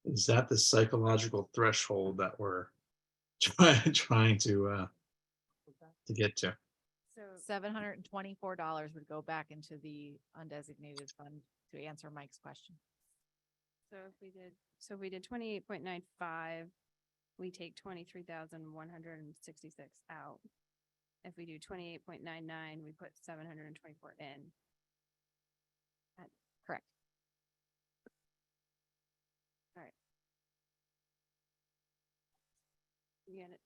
Is that the psychological threshold that we're trying to get to? So $724 would go back into the undesignated fund to answer Mike's question. So if we did 28.95, we take 23,166 out. If we do 28.99, we put 724 in. Correct. All right. You get it?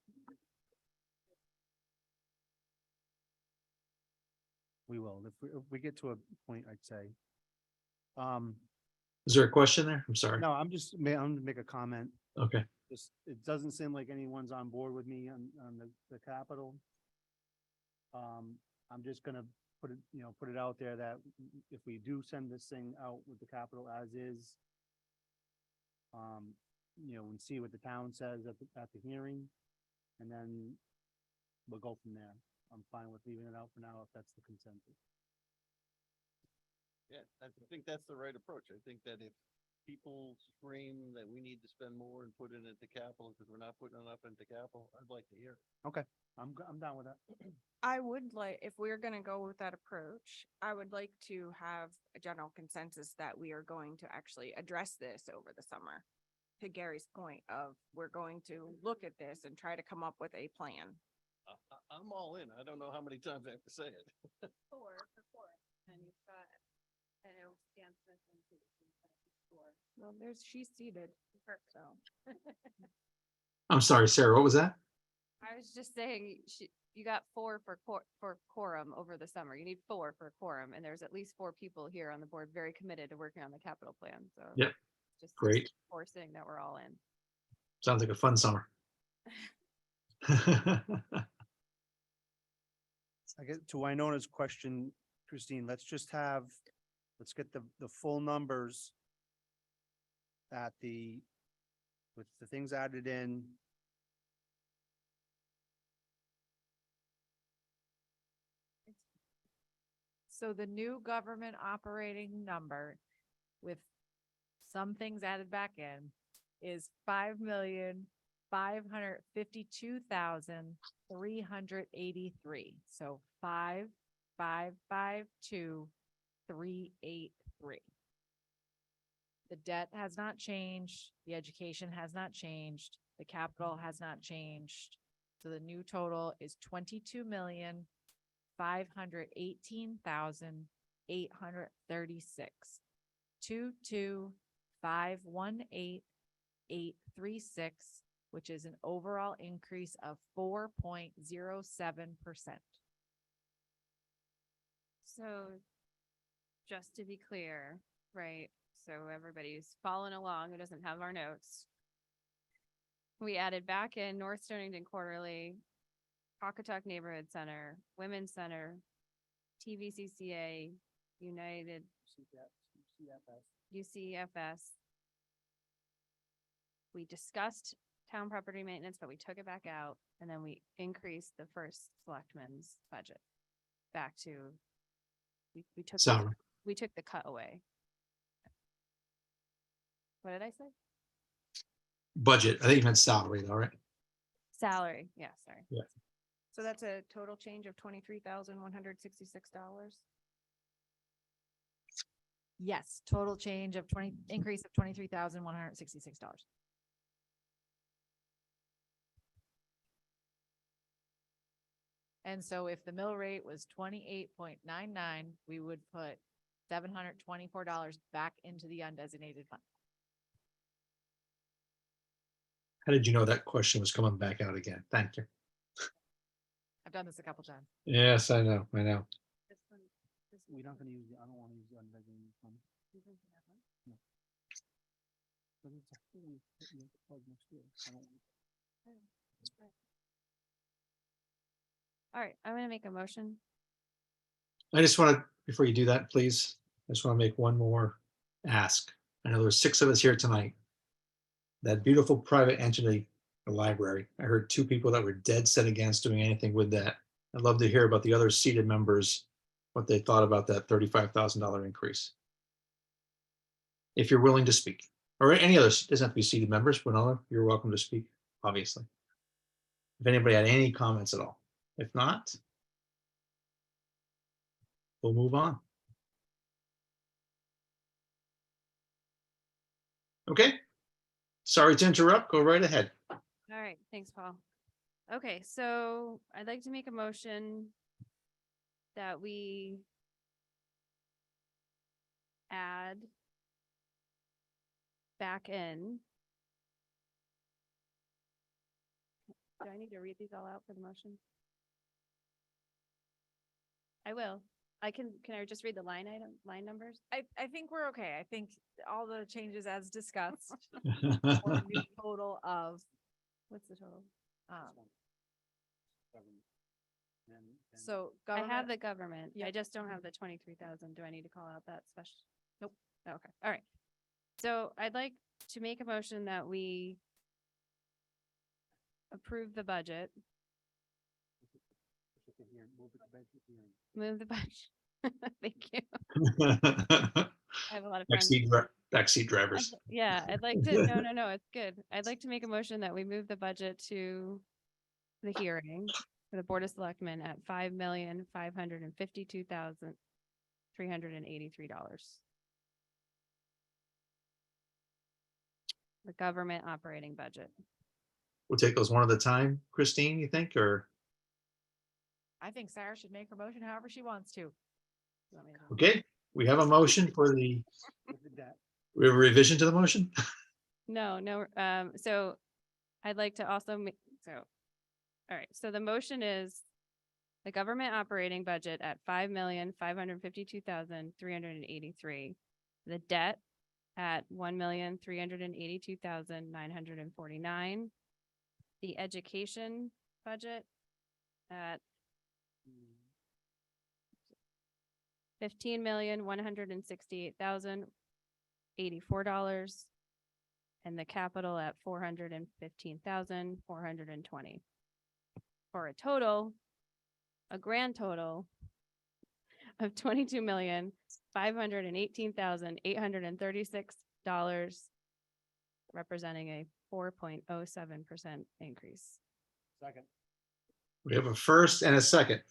We will. If we get to a point, I'd say. Is there a question there? I'm sorry. No, I'm gonna make a comment. Okay. Just, it doesn't seem like anyone's on board with me on the capital. I'm just gonna put it out there that if we do send this thing out with the capital as is, and see what the town says at the hearing, and then we'll go from there. I'm fine with leaving it out for now if that's the consensus. Yeah, I think that's the right approach. I think that if people scream that we need to spend more and put it into capital because we're not putting enough into capital, I'd like to hear it. Okay, I'm down with that. I would like, if we're gonna go with that approach, I would like to have a general consensus that we are going to actually address this over the summer. To Gary's point of, we're going to look at this and try to come up with a plan. I'm all in. I don't know how many times I have to say it. Four, and you've got, I know, Dan Smith and four. Well, she's seated. So. I'm sorry, Sarah, what was that? I was just saying, you got four for quorum over the summer. You need four for quorum, and there's at least four people here on the board very committed to working on the capital plan, so. Yep. Just Great. forcing that we're all in. Sounds like a fun summer. I get to Winona's question, Christine, let's get the full numbers with the things added in. So the new government operating number with some things added back in is $5,552,383. So 5,552,383. The debt has not changed. The education has not changed. The capital has not changed. So the new total is 22,518,836. 22,518,836, which is an overall increase of 4.07%. So just to be clear, right? So everybody's following along who doesn't have our notes. We added back in North Stonington Quarterly, Pawcatuck Neighborhood Center, Women's Center, TVCCA, United, UCFS. We discussed town property maintenance, but we took it back out, and then we increased the first selectman's budget back to, we took, Salary. we took the cut away. What did I say? Budget. I think you meant salary though, right? Salary, yeah, sorry. Yeah. So that's a total change of $23,166. Yes, total change of increase of $23,166. And so if the mill rate was 28.99, we would put $724 back into the undesignated fund. How did you know that question was coming back out again? Thank you. I've done this a couple times. Yes, I know. We're not gonna use I don't wanna use the undesignated fund. No. But it's a fully plug next year. I don't want- All right, I'm gonna make a motion. I just want to, before you do that, please, I just want to make one more ask. I know there's 6 of us here tonight. That beautiful private entity, the library, I heard 2 people that were dead set against doing anything with that. I'd love to hear about the other seated members, what they thought about that $35,000 increase. If you're willing to speak, or any others, doesn't have to be seated members, Winona, you're welcome to speak, obviously. If anybody had any comments at all. If not, we'll move on. Okay. Sorry to interrupt. Go right ahead. All right, thanks, Paul. Okay, so I'd like to make a motion that we add back in. Do I need to read these all out for the motion? I will. Can I just read the line numbers? I think we're okay. I think all the changes as discussed. For a new total of, What's the total? so I have government, the government. I Yeah. just don't have the 23,000. Do I need to call out that special? Nope. Okay, all right. So I'd like to make a motion that we approve the budget. Move the budget. Thank you. I have a lot of friends. Backseat drivers. Yeah, I'd like to, no, it's good. I'd like to make a motion that we move the budget to the hearing for the Board of Selectmen at $5,552,383. The government operating budget. We'll take those one at a time. Christine, you think, or, I think Sarah should make her motion however she wants to. You want me to- okay, we have a motion for we have a revision to the motion? No, so I'd like to also all right, so the motion is the government operating budget at $5,552,383. The debt at $1,382,949. The education budget at $15,168,084. And the capital at $415,420. For a grand total of $22,518,836, representing a 4.07% increase. Second. We have a first and a second.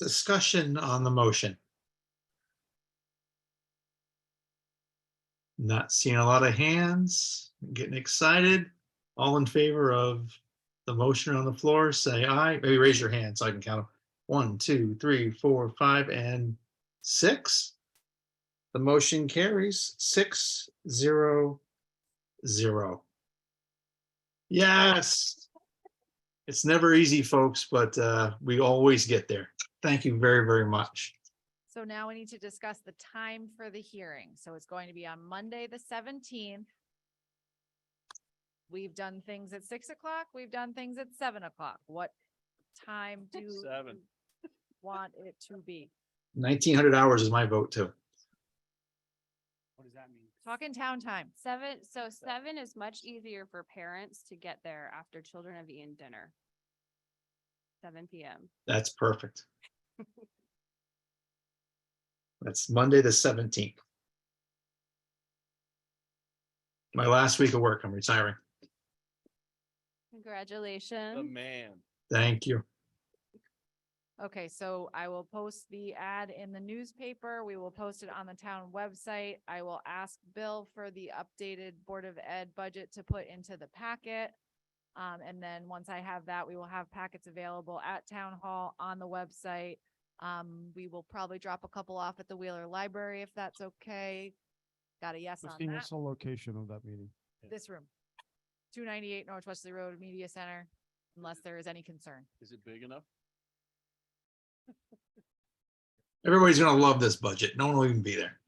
Discussion on the motion. Not seeing a lot of hands, getting excited. All in favor of the motion on the floor, say aye. Maybe raise your hand so I can count them. 1, 2, 3, 4, 5, and 6. The motion carries 6-0-0. Yes. It's never easy, folks, but we always get there. Thank you very, very much. So now we need to discuss the time for the hearing. So it's going to be on Monday, the 17th. We've done things at 6 o'clock. We've done things at 7 o'clock. What time do you 7. want it to be? 1900 hours is my vote too. What does that mean? Talking town time. 7 is much easier for parents to get there after children have eaten dinner. 7 p.m. That's perfect. That's Monday, the 17th. My last week of work, I'm retiring. Congratulations. The man. Thank you. Okay, so I will post the ad in the newspaper. We will post it on the town website. I will ask Bill for the updated Board of Ed budget to put into the packet. And then once I have that, we will have packets available at Town Hall on the website. We will probably drop a couple off at the Wheeler Library if that's okay. Got a yes on Christine, that. what's the location of that meeting? This room. 298 North Wesley Road, Media Center, unless there is any concern. Is it big enough? Everybody's gonna love this budget. No one will even be there.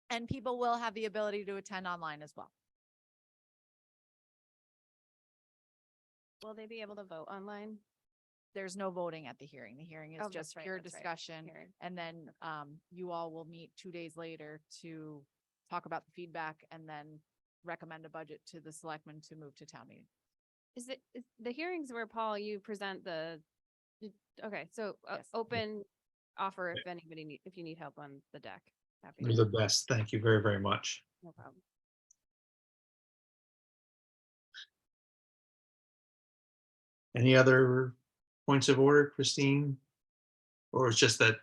And people will have the ability to attend online as well. Will they be able to vote online? there's no voting at the hearing. The hearing is Oh, that's just right, pure that's right. discussion. Hearing. And then, you all will meet 2 days later to talk about the feedback and then recommend a budget to the selectmen to move to town meeting. Is the hearings where, Paul, you present okay, so Yes. open offer if anybody if you need help on the deck. Happy You're to, the best. Thank you very, very much. no problem. Any other points of order, Christine? Or it's just that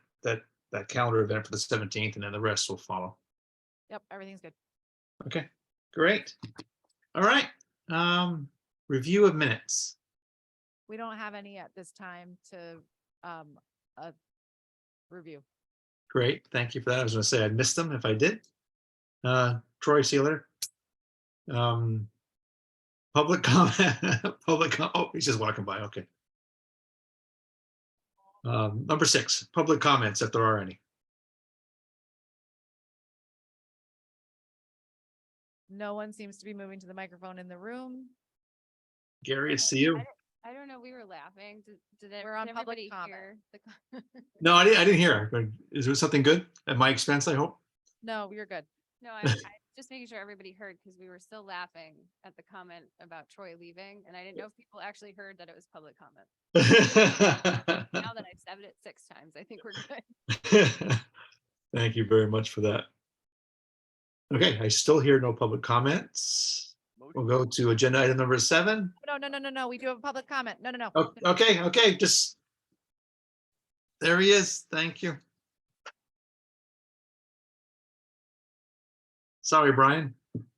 calendar event for the 17th and then the rest will follow? Yep, everything's good. Okay, great. All right. Review of minutes. We don't have any at this time to, review. Great. Thank you for that. I was gonna say I missed them if I did. Troy Sealer. Public comment, oh, he's just walking by. Okay. Number 6, public comments if there are any. No one seems to be moving to the microphone in the room. Gary, I see you. I don't know, we were laughing. Did We're on public everybody comment. hear the No, I didn't hear. Is there something good at my expense, I hope? No, you're good. No, I just making sure everybody heard because we were still laughing at the comment about Troy leaving, and I didn't know if people actually heard that it was public comment. Now that I've said it 6 times, I think we're good. Thank you very much for that. Okay, I still hear no public comments. We'll go to agenda item number 7. No, we do have a public comment. No. Okay, just. There he is. Thank you. Sorry, Brian.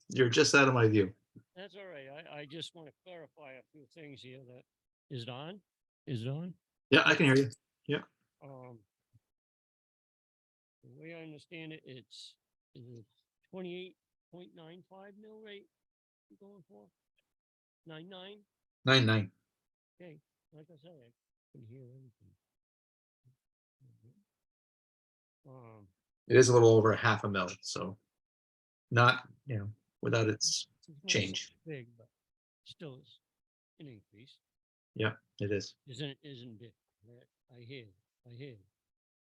You're just out of my view. That's all right. I just want to clarify a few things here that, is it on? Is it on? Yeah, I can hear you. The way I understand it, is it 28.95 mill rate you're going for? 99? 9-9. Okay, like I said, I couldn't hear anything. It is a little over half a mil, so not, without its it's not change. so big, but still is an increase. Yeah, it is. Isn't big. I hear.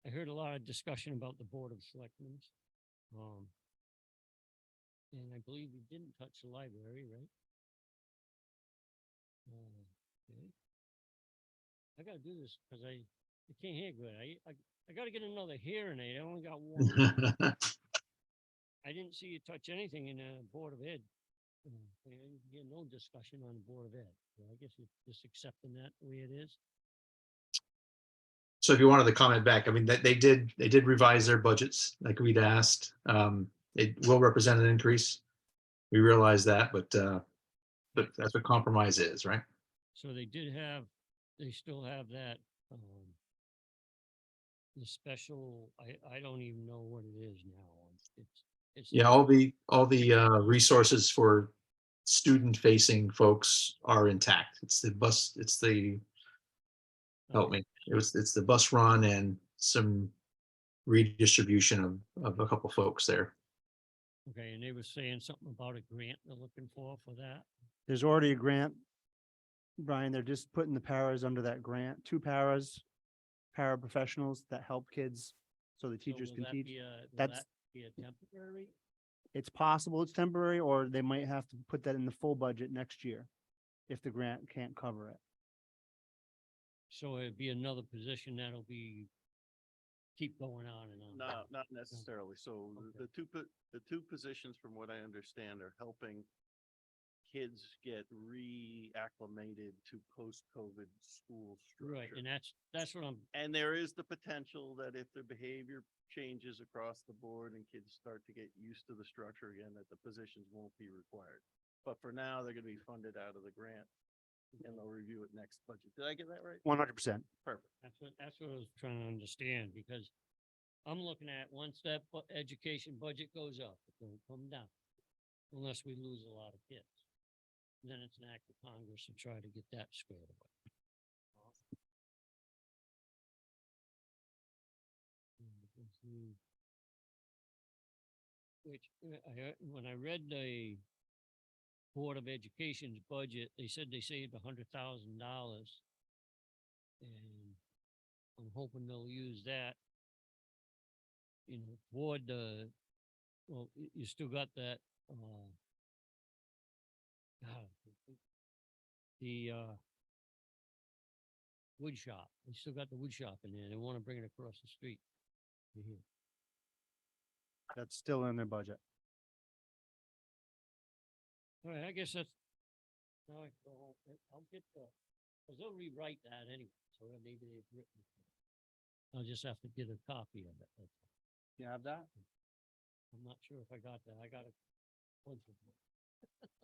I heard a lot of discussion about the Board of Selectmen. And I believe we didn't touch the library, right? Okay. I gotta do this because I can't hear good. I gotta get another hearing aid. I only got one. I didn't see you touch anything in the Board of Ed. I didn't get no discussion on the Board of Ed. So I guess you're just accepting that the way it is. So if you wanted to comment back, I mean, they did revise their budgets like we'd asked. It will represent an increase. We realize that, but that's what compromise is, right? So they still have that, the special, I don't even know what it is now. It's Yeah, all the resources for student-facing folks are intact. It's the help me. It's the bus run and some redistribution of a couple folks there. Okay, and they were saying something about a grant they're looking for that. There's already a grant. Brian, they're just putting the paras under that grant, 2 paraprofessionals that help kids so the teachers So can will that teach. be a- will That's- that be a temporary? It's possible it's temporary, or they might have to put that in the full budget next year if the grant can't cover it. So it'd be another position that'll keep going on and on. No, not necessarily. So Okay. the two positions, from what I understand, are helping kids get reacclimated to post-COVID school Right, structure. and that's what I'm, And there is the potential that if their behavior changes across the board and kids start to get used to the structure again, that the positions won't be required. But for now, they're gonna be funded out of the grant and they'll review it next budget. Did I get that right? 100%. Perfect. that's what I was trying to understand, because I'm looking at once that education budget goes up, it won't come down. Unless we lose a lot of kids. And then it's an act of Congress to try to get that squared away. Which, when I read the Board of Education's budget, they said they saved $100,000 And I'm hoping they'll use that, you know, toward the, well, you still got that, the, wood shop. They still got the wood shop in there. They want to bring it across the street. to here. That's still in their budget. All right, I guess that's, now I go home. I'll get the, cause they'll rewrite that anyway, so maybe they've written it. I'll just have to get a copy of it. That's all. You have that? I'm not sure if I got that. I got a bunch of them.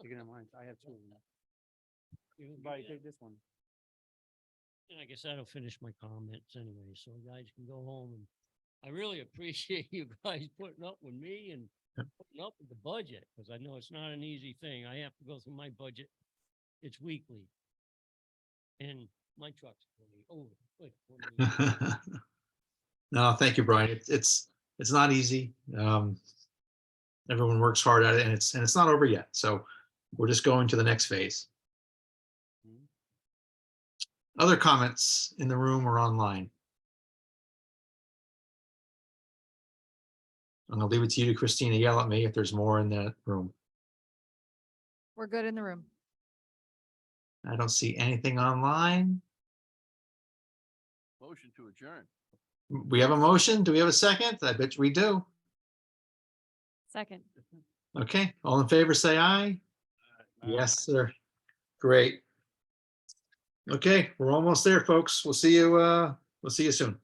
You can have mine. I have two of them. You can give Bye, me that. take this one. And I guess that'll finish my comments anyway, so you guys can go home and I really appreciate you guys putting up with me and putting up with the budget, because I know it's not an easy thing. I have to go through my budget. It's weekly. And my truck's No, thank you, Brian. It's not easy. Everyone works hard at it, and it's not over yet. So we're just going to the next phase. Other comments in the room or online? I'm gonna leave it to you, Christina. Yell at me if there's more in that room. We're good in the room. I don't see anything online. Motion to adjourn. We have a motion. Do we have a second? I bet we do. Second. Okay, all in favor, say aye. Yes, sir. Great. Okay, we're almost there, folks. We'll see you soon.